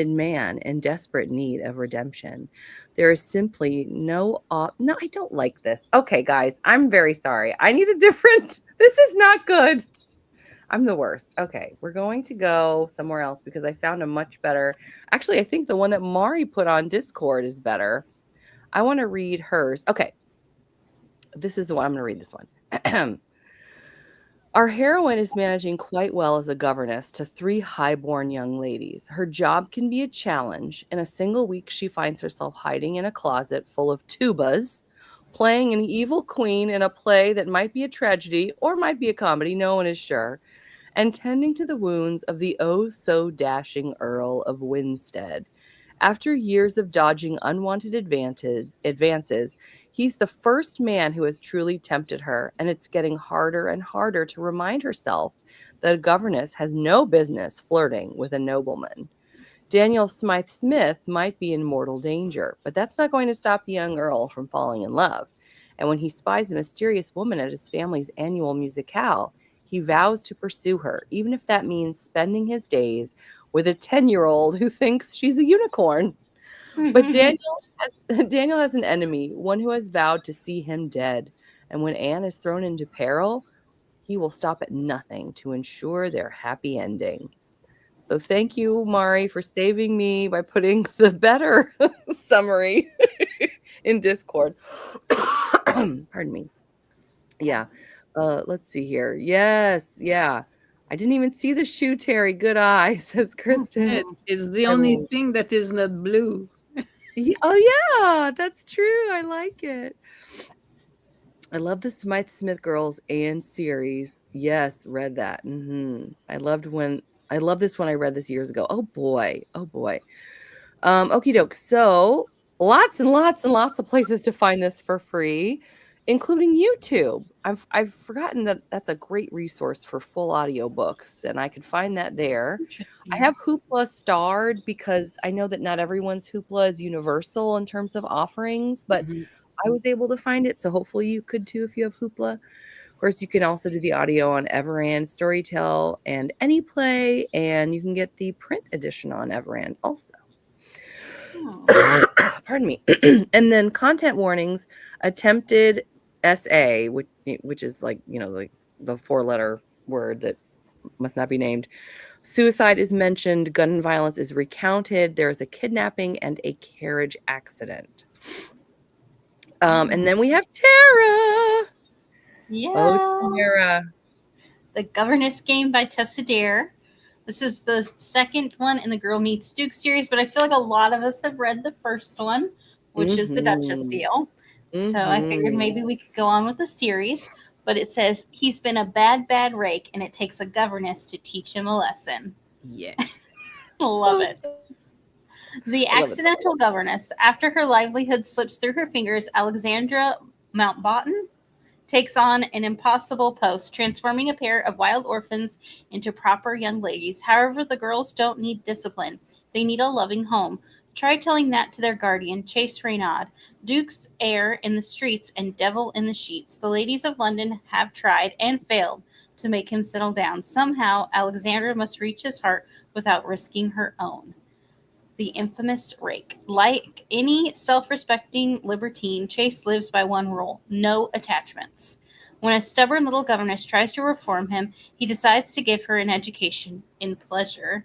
man in desperate need of redemption. There is simply no, I don't like this. Okay, guys, I'm very sorry. I need a different, this is not good. I'm the worst. Okay, we're going to go somewhere else because I found a much better. Actually, I think the one that Mari put on Discord is better. I want to read hers. Okay. This is the one. I'm going to read this one. Our heroine is managing quite well as a governess to 3 highborn young ladies. Her job can be a challenge. In a single week, she finds herself hiding in a closet full of tubas, playing an evil queen in a play that might be a tragedy or might be a comedy, no one is sure, and tending to the wounds of the oh-so-dashing Earl of Winstead. After years of dodging unwanted advances, he's the first man who has truly tempted her, and it's getting harder and harder to remind herself that a governess has no business flirting with a nobleman. Daniel Smythe Smith might be in mortal danger, but that's not going to stop the young Earl from falling in love. And when he spies a mysterious woman at his family's annual musicale, he vows to pursue her, even if that means spending his days with a 10-year-old who thinks she's a unicorn. But Daniel has an enemy, one who has vowed to see him dead. And when Anne is thrown into peril, he will stop at nothing to ensure their happy ending. So thank you, Mari, for saving me by putting the better summary in Discord. Pardon me. Yeah. Let's see here. Yes. Yeah. I didn't even see the shoe, Terry. Good eye, says Kristen. It's the only thing that is not blue. Oh, yeah. That's true. I like it. I love the Smythe Smith Girls and series. Yes, read that. I love this one. I read this years ago. Oh boy. Okie doke. So lots and lots and lots of places to find this for free, including YouTube. I've forgotten that that's a great resource for full audio books, and I could find that there. I have Hoopla starred because I know that not everyone's Hoopla is universal in terms of offerings, but I was able to find it, so hopefully you could too if you have Hoopla. Of course, you can also do the audio on Everand, Storytel, and AnyPlay, and you can get the print edition on Everand also. Pardon me. And then content warnings, attempted SA, which is like, like the 4-letter word that must not be named. Suicide is mentioned. Gun violence is recounted. There is a kidnapping and a carriage accident. And then we have Tara. Yeah. Oh, Tara. The Governess Game by Tessa Dare. This is the second one in the Girl Meets Duke series, but I feel like a lot of us have read the first one, which is the Duchess deal. So I figured maybe we could go on with the series. But it says, he's been a bad, bad rake, and it takes a governess to teach him a lesson. Yes. Love it. The Accidental Governess. After her livelihood slips through her fingers, Alexandra Mountbatten takes on an impossible post, transforming a pair of wild orphans into proper young ladies. However, the girls don't need discipline. They need a loving home. Try telling that to their guardian, Chase Renaud, Duke's heir in the streets and devil in the sheets. The ladies of London have tried and failed to make him settle down. Somehow, Alexandra must reach his heart without risking her own. The infamous rake. Like any self-respecting libertine, Chase lives by one rule: no attachments. When a stubborn little governess tries to reform him, he decides to give her an education in pleasure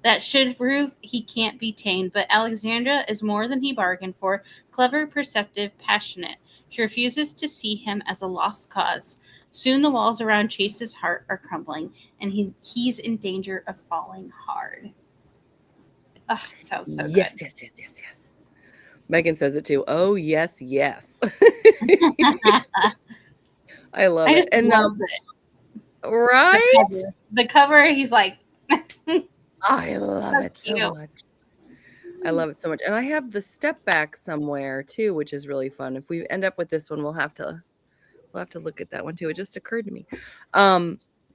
that should prove he can't be tamed. But Alexandra is more than he bargained for: clever, perceptive, passionate. She refuses to see him as a lost cause. Soon the walls around Chase's heart are crumbling, and he's in danger of falling hard. Oh, sounds so yes, good. yes. Megan says it too. Oh, yes. I love I it. just And love it. right? The cover, he's like, I love it so cute. much. I love it so much. And I have the step back somewhere too, which is really fun. If we end up with this one, we'll have to look at that one too. It just occurred to me.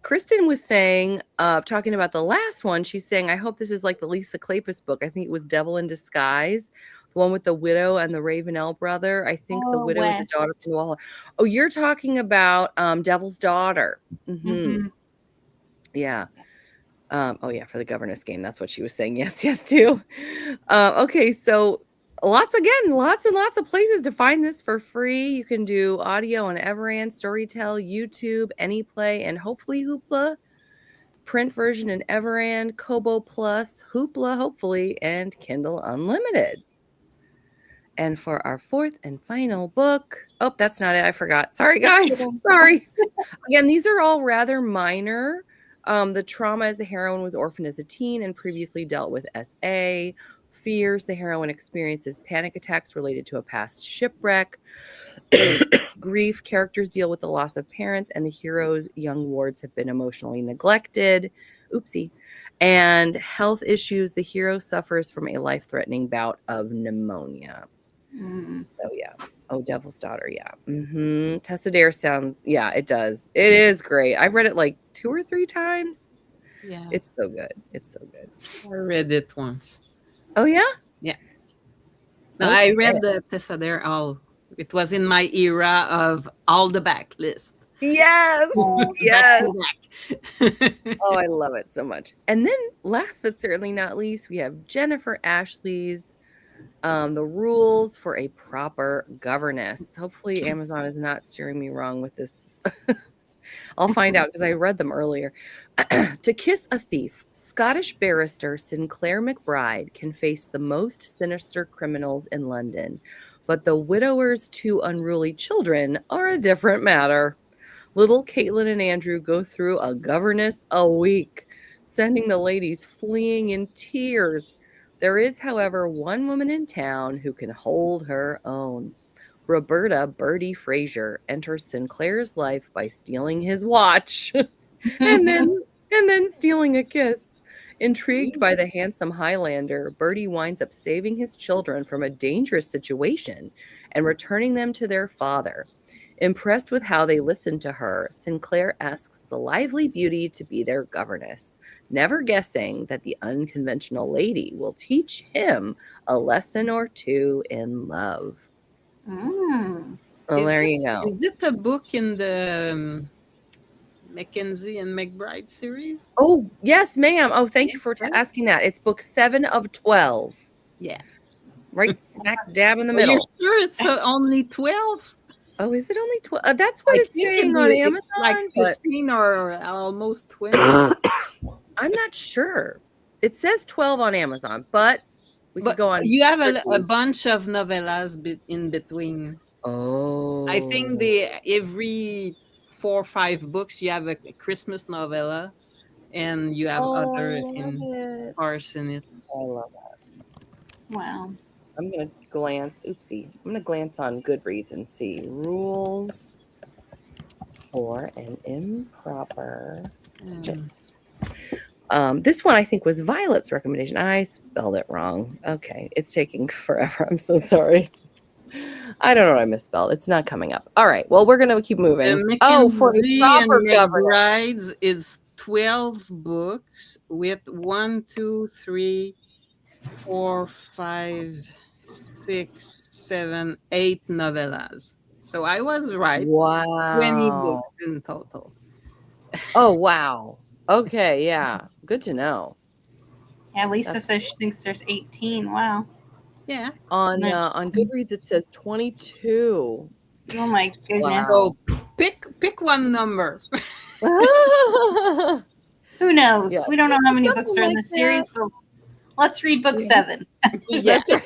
Kristen was saying, talking about the last one, she's saying, I hope this is like the Lisa Kleypas book. I think it was Devil in Disguise, the one with the widow and the Ravenel brother. I think the widow is a daughter from the Wall. Oh, you're talking about Devil's Daughter. Yeah. Oh yeah, for the Governess Game. That's what she was saying. Yes too. Okay, so lots and lots of places to find this for free. You can do audio on Everand, Storytel, YouTube, AnyPlay, and hopefully Hoopla. Print version in Everand, Kobo Plus, Hoopla, hopefully, and Kindle Unlimited. And for our fourth and final book, oh, that's not it. I forgot. Sorry, guys. Sorry. Again, these are all rather minor. The trauma as the heroine was orphaned as a teen and previously dealt with SA. Fears the heroine experiences panic attacks related to a past shipwreck. Grief, characters deal with the loss of parents, and the hero's young wards have been emotionally neglected. Oopsie. And health issues, the hero suffers from a life-threatening bout of pneumonia. So yeah. Oh, Devil's Daughter, yeah. Tessa Dare sounds, yeah, it does. It is great. I've read it like 2 or 3 times. Yeah. It's so good. I read it once. Oh, yeah? Yeah. No, okay. I read the Tessa Dare all. It was in my era of all the backlist. Yes. Yes. Back. Oh, I love it so much. And then last but certainly not least, we have Jennifer Ashley's The Rules for a Proper Governess. Hopefully Amazon is not steering me wrong with this. I'll find out because I read them earlier. To kiss a thief, Scottish barrister Sinclair McBride can face the most sinister criminals in London, but the widower's 2 unruly children are a different matter. Little Caitlin and Andrew go through a governess a week, sending the ladies fleeing in tears. There is, however, one woman in town who can hold her own. Roberta Birdie Fraser enters Sinclair's life by stealing his watch and then stealing a kiss. Intrigued by the handsome Highlander, Birdie winds up saving his children from a dangerous situation and returning them to their father. Impressed with how they listen to her, Sinclair asks the lively beauty to be their governess, never guessing that the unconventional lady will teach him a lesson or two in love. So there you go. Is it a book in the Mackenzie and McBride series? Oh, yes, ma'am. Oh, thank you for asking that. It's book 7 of 12. Yeah. Right smack dab in the middle. Are you sure it's only 12? Oh, is it only 12? That's what it's saying on Amazon. Like 15 or almost 20. I'm not sure. It says 12 on Amazon, but we could go on. You have a bunch of novellas in between. Oh. I think every 4 or 5 books. You have a Christmas novella, and you have Oh, I other love in it. parts in it. I love it. Wow. I'm gonna glance. Oopsie. I'm gonna glance on Goodreads and see rules for an improper purchase. This one I think was Violet's recommendation. I spelled it wrong. Okay, it's taking forever. I'm so sorry. I don't know what I misspelled. It's not coming up. All right. Well, we're gonna keep moving. Oh, for the McKinsey proper and governance. McBride's is 12 books with 1, 2, 3, 4, 5, 6, 7, 8 novellas. So I was right. 20 Wow. books in total. Oh, wow. Okay, yeah. Good to know. Yeah, Lisa That's says she thinks there's 18. Wow. Yeah. on Nice. on Goodreads it says 22. Oh my goodness. Wow. So pick one number. Who knows? Yeah, We don't know how many books something are in like the series, but let's read book Yeah. 7. Yeah. That's right.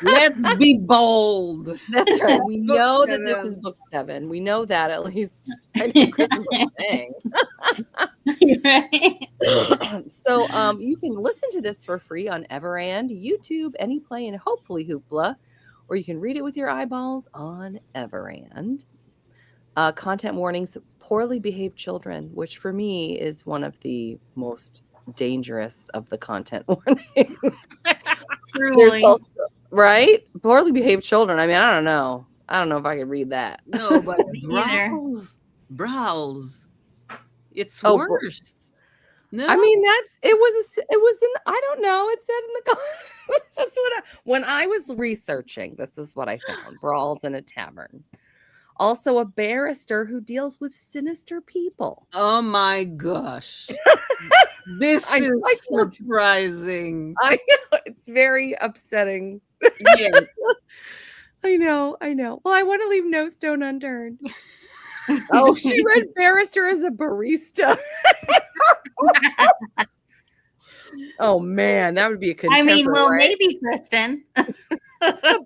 Let's be bold. That's right. We Book know that this 7. is book 7. We know that at least. I know Chris is saying. Right? So you can listen to this for free on Everand, YouTube, AnyPlay, and hopefully Hoopla, or you can read it with your eyeballs on Everand. Content warnings: poorly behaved children, which for me is one of the most dangerous of the content warnings. There's Truly. also, right? Poorly behaved children. I mean, I don't know. I don't know if I could read that. No, but Me neither. browse. It's Oh, worst. No, I mean, it was in, I don't know. It said in the that's what when I was researching, this is what I found. Brawls in a tavern. Also a barrister who deals with sinister people. oh my gosh. This I is told you. surprising. I know, it's very upsetting. Yes. I know. Well, I want to leave no stone unturned. Oh, she read barrister as a barista. Oh man, that would be a I contemporary. mean, well, right? maybe, Kristen. A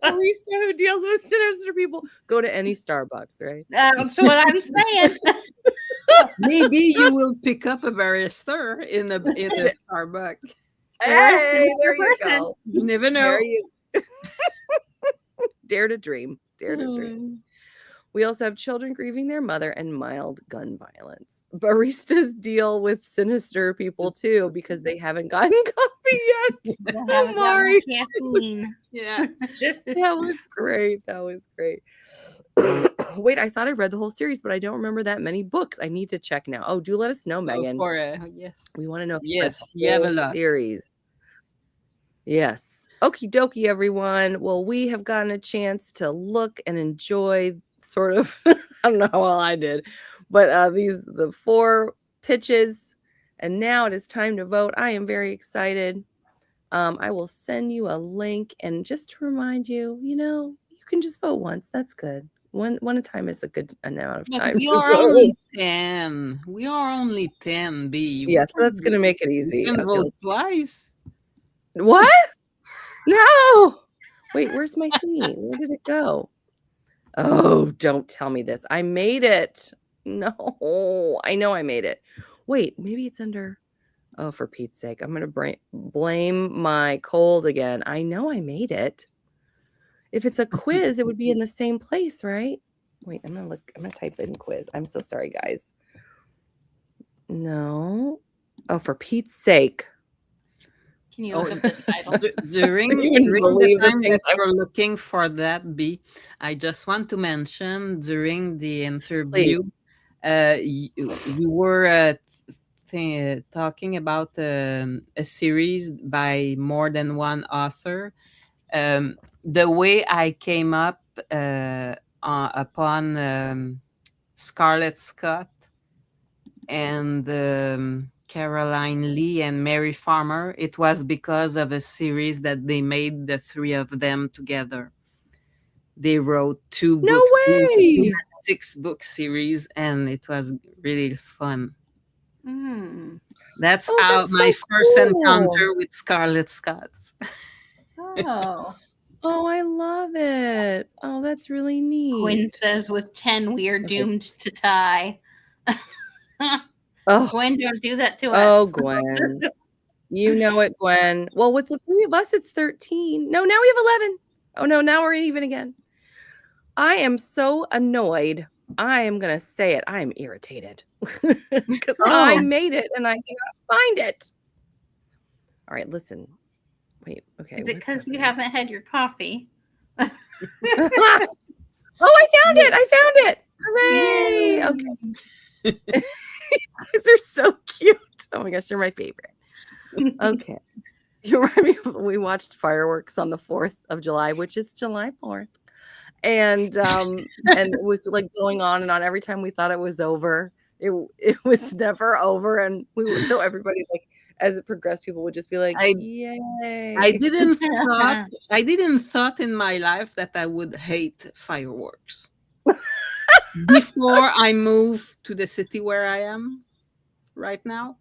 barista who deals with sinister people. Go to any Starbucks, right? That's what I'm saying. Maybe you will pick up a barrister in a Starbucks. Hey, there you person. go. You never know. There you dare to dream. Dare to dream. We also have children grieving their mother and mild gun violence. Baristas deal with sinister people too because they haven't gotten coffee yet. They haven't gotten Mari. caffeine. Yeah. That was great. That was great. Wait, I thought I read the whole series, but I don't remember that many books. I need to check now. Oh, do let us know, Megan. Yes. We want to know if you read Yes, the you have a whole lot. series. Yes. Okie dokie, everyone. Well, we have gotten a chance to look and enjoy sort of, I don't know how well I did, but the 4 pitches, and now it is time to vote. I am very excited. I will send you a link, and just to remind you, you can just vote once. That's good. One a time is a good amount of But time we to are vote. only 10. We are only 10, B. Yeah, so that's going to make it easy. You can Okay, vote twice. what? No. Wait, where's my thingy? Where did it go? Oh, don't tell me this. I made it. No, I know I made it. Wait, maybe it's under. Oh, for Pete's sake. I'm going to blame my cold again. I know I made it. If it's a quiz, it would be in the same place, right? Wait, I'm going to type in quiz. I'm so sorry, guys. No. Oh, for Pete's sake. Can you look up the title? During the time that you're looking for that, B, I just want to mention during the interview, you were talking about a series by more than one author. The way I came up upon Scarlett Scott and Caroline Lee and Mary Farmer, it was because of a series that they made, the 3 of them together. They wrote 2 books. No way! 6-book series, and it was really fun. Mm. That's that's my so first cool. encounter with Scarlett Scott. Oh. Oh, I love it. Oh, that's really neat. Quinn says with 10, we are doomed to tie. Oh, Gwen, don't do that to oh, us. Gwen. You know it, Gwen. Well, with the 3 of us, it's 13. No, now we have 11. Oh, no, now we're even again. I am so annoyed. I am going to say it. I am irritated because I made it and I cannot find it. All right, listen. Wait, okay. Is it because you haven't had your coffee? Oh, I found it. I found it. Hooray. Okay. These are so cute. Oh my gosh, you're my favorite. Okay. You remind me of, we watched fireworks on the 4th of July, which is July 4th. And it was like going on and on. Every time we thought it was over, it was never over. And we were so everybody, like, as it progressed, people would just be like, yay. I didn't thought in my life that I would hate fireworks. Before I moved to the city where I am right now.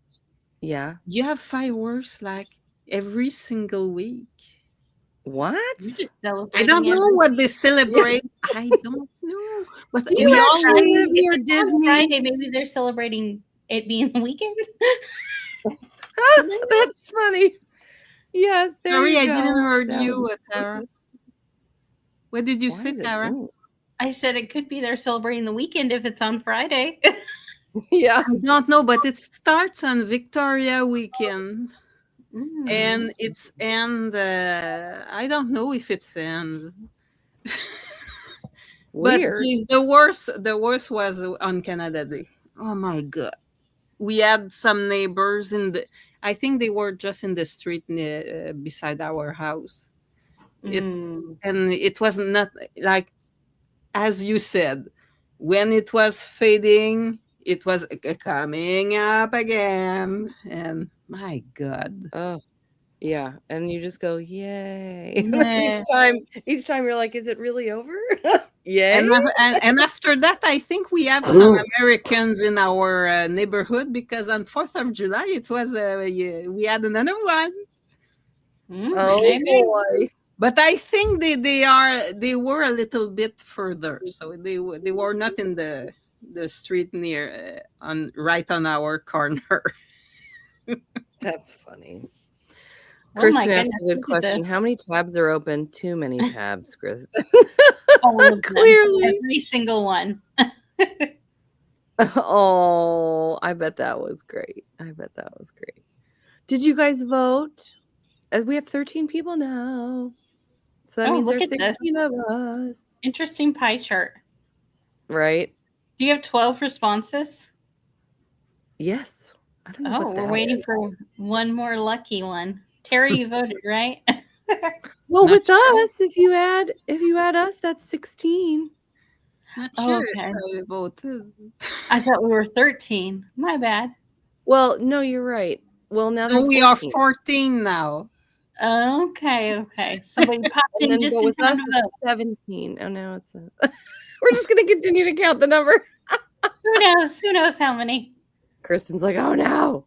Yeah. You have fireworks like every single week. What? I don't know what they celebrate. I don't know. But Do you actually live near Disney? Friday, maybe they're celebrating it being the weekend. That's funny. Yes. Sorry, I didn't heard you, Tara. Where did you sit, Tara? I said it could be they're celebrating the weekend if it's on Friday. Yeah. I don't know, but it starts on Victoria weekend. And it's I don't know if it's ends. Weird. But geez, the worst was on Canada Day. Oh my God. We had some neighbors I think they were just in the street beside our house. And it was not like, as you said, when it was fading, it was coming up again. And my God. Oh, yeah. And you just go, yay. each time you're like, is it really over? Yay. And after that, I think we have some Americans in our neighborhood, because on 4th of July, it was we had another one. Oh boy. But I think they were a little bit further, so they were not in the street near right on our corner. That's funny. Oh Kristen my asked goodness, a good question. How many tabs are open? Too many tabs, Kristen. Clearly, every single one. Oh, I bet that was great. Did you guys vote? We have 13 people now. So that means there's 16 of us. Interesting pie chart. Right? Do you have 12 responses? Yes. I don't know. Oh, we're waiting for one more lucky one. Terry, you voted, right? Well, with us, if you add us, that's 16. Not sure if I voted. I thought we were 13. My bad. Well, no, you're right. Well, now we are 14 now. Okay. Somebody popped in just in time to vote. 17. Oh, now it's we're just going to continue to count the number. Who knows how many? Kristen's like, oh no.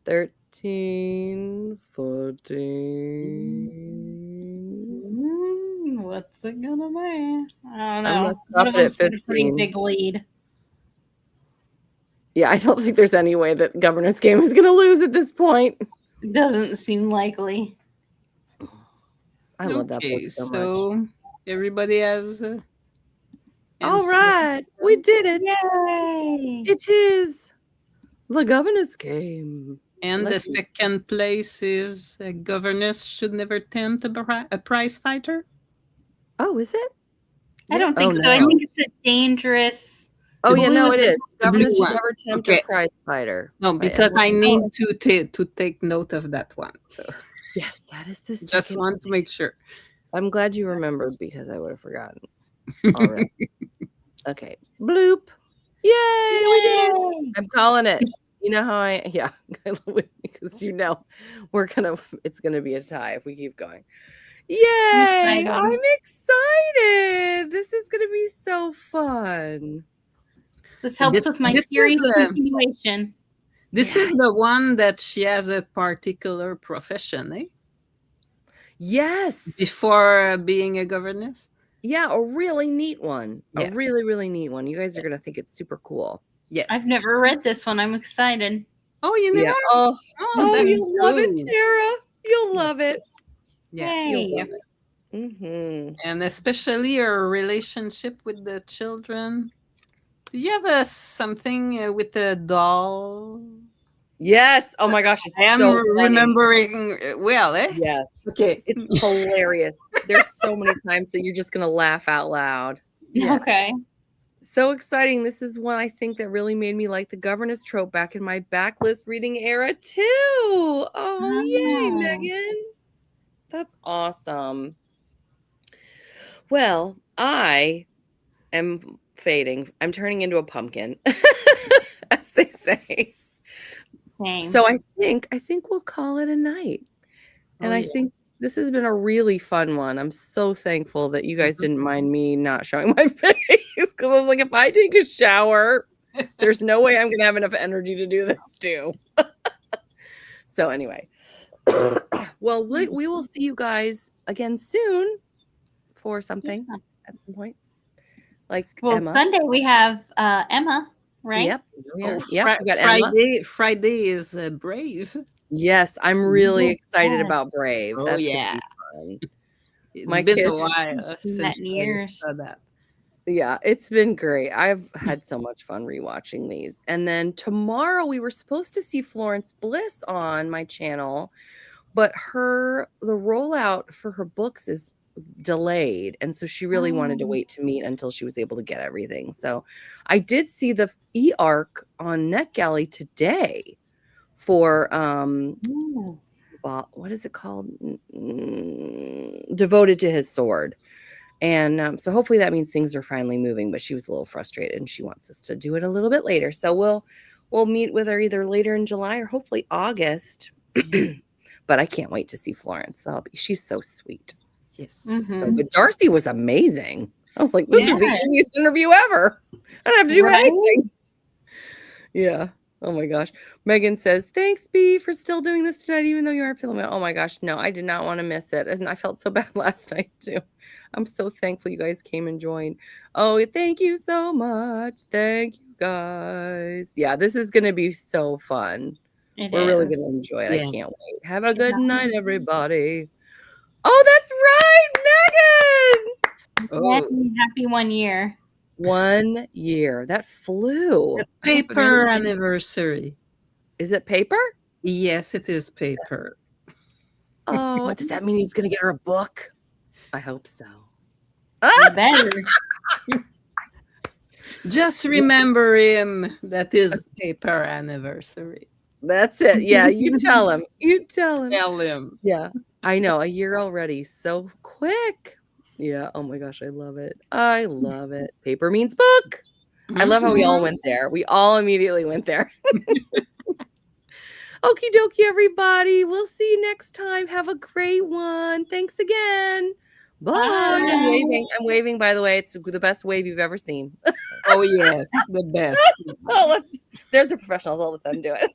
13, 14. What's it gonna be? I don't know. I'm gonna stop it at 15. A pretty big lead. Yeah, I don't think there's any way that Governess Game is gonna lose at this point. It doesn't seem likely. I love that book so much. Everybody has. All right, we did it! Yay! It is the Governess Game. And the second place is Governess Should Never Tempt a Prize Fighter. Oh, is it? I don't think so. No. I think it's a dangerous. Oh, yeah, no, it is. Governess Should Never Tempt a Prize Fighter. No, because I need to take note of that one. So yes, that is the second. Just want to make sure. I'm glad you remembered, because I would have forgotten. All right. Okay. Bloop. Yay! We did it. I'm calling it. You know how I love it, because it's gonna be a tie if we keep going. Yay! I'm excited. This is gonna be so fun. This helps with my series continuation. This is the one that she has a particular profession, eh? Yes. Before being a governess. Yeah, a really neat one. Yes. A really, really neat one. You guys are gonna think it's super cool. Yes. I've never read this one. I'm excited. Oh, you never? Yeah. Oh, that's you'll love it, cool. Tara. You'll love it. Yeah. You'll Yay. love it. Mm-hmm. And especially your relationship with the children. Do you have something with the doll? Yes. Oh my gosh, I it's am so funny. remembering well, eh? Yes. Okay. It's hilarious. There's so many times that you're just gonna laugh out loud. Yeah. Okay. So exciting. This is one I think that really made me like the governess trope back in my backlist reading era too. Oh, yay, Megan. That's awesome. Well, I am fading. I'm turning into a pumpkin, as they say. Same. So I think we'll call it a night. And I yeah. think this has been a really fun one. I'm so thankful that you guys didn't mind me not showing my face, because I was like, if I take a shower, there's no way I'm going to have enough energy to do this too. So anyway, well, we will see you guys again soon for something at some point. Like Emma. Sunday we have Emma, right? Yep. Oh, Yep. We got Emma. Friday is Brave. Yes, I'm really excited about Brave. Oh, That's yeah. gonna be fun. It's My been kids- a while since Met in I years. saw that. Yeah, it's been great. I've had so much fun rewatching these. And then tomorrow we were supposed to see Florence Bliss on my channel, but the rollout for her books is delayed, and so she really wanted to wait to meet until she was able to get everything. So I did see the e-arc on NetGalley today for what is it called? Devoted to His Sword. And so hopefully that means things are finally moving, but she was a little frustrated and she wants us to do it a little bit later. So we'll meet with her either later in July or hopefully August. But I can't wait to see Florence. She's so sweet. Yes. So but Darcy was amazing. I was like, this is the easiest interview ever. I don't have to do anything. Yeah. Oh my gosh. Megan says, thanks, B, for still doing this tonight, even though you aren't feeling well. Oh my gosh. No, I did not want to miss it. And I felt so bad last night too. I'm so thankful you guys came and joined. Oh, thank you so much. Thank you guys. Yeah, this is going to be so fun. We're really going to enjoy it. Yes. I can't wait. Have a good night, everybody. Oh, that's right, Megan. Happy 1 year. 1 year. That flew. The paper anniversary. Is it paper? Yes, it is paper. Oh, does that mean he's going to get her a book? I hope so. Better. Just remember him. That is paper anniversary. That's it. Yeah, you tell him. You tell him. Tell him. Yeah, I know. A year already. So quick. Yeah. Oh my gosh, I love it. I love it. Paper means book. I love how we all went there. We all immediately went there. Okie dokie, everybody. We'll see you next time. Have a great one. Thanks again. Bye. I'm waving, by the way. It's the best wave you've ever seen. Oh, yes. The best. They're the professionals. I'll let them do it.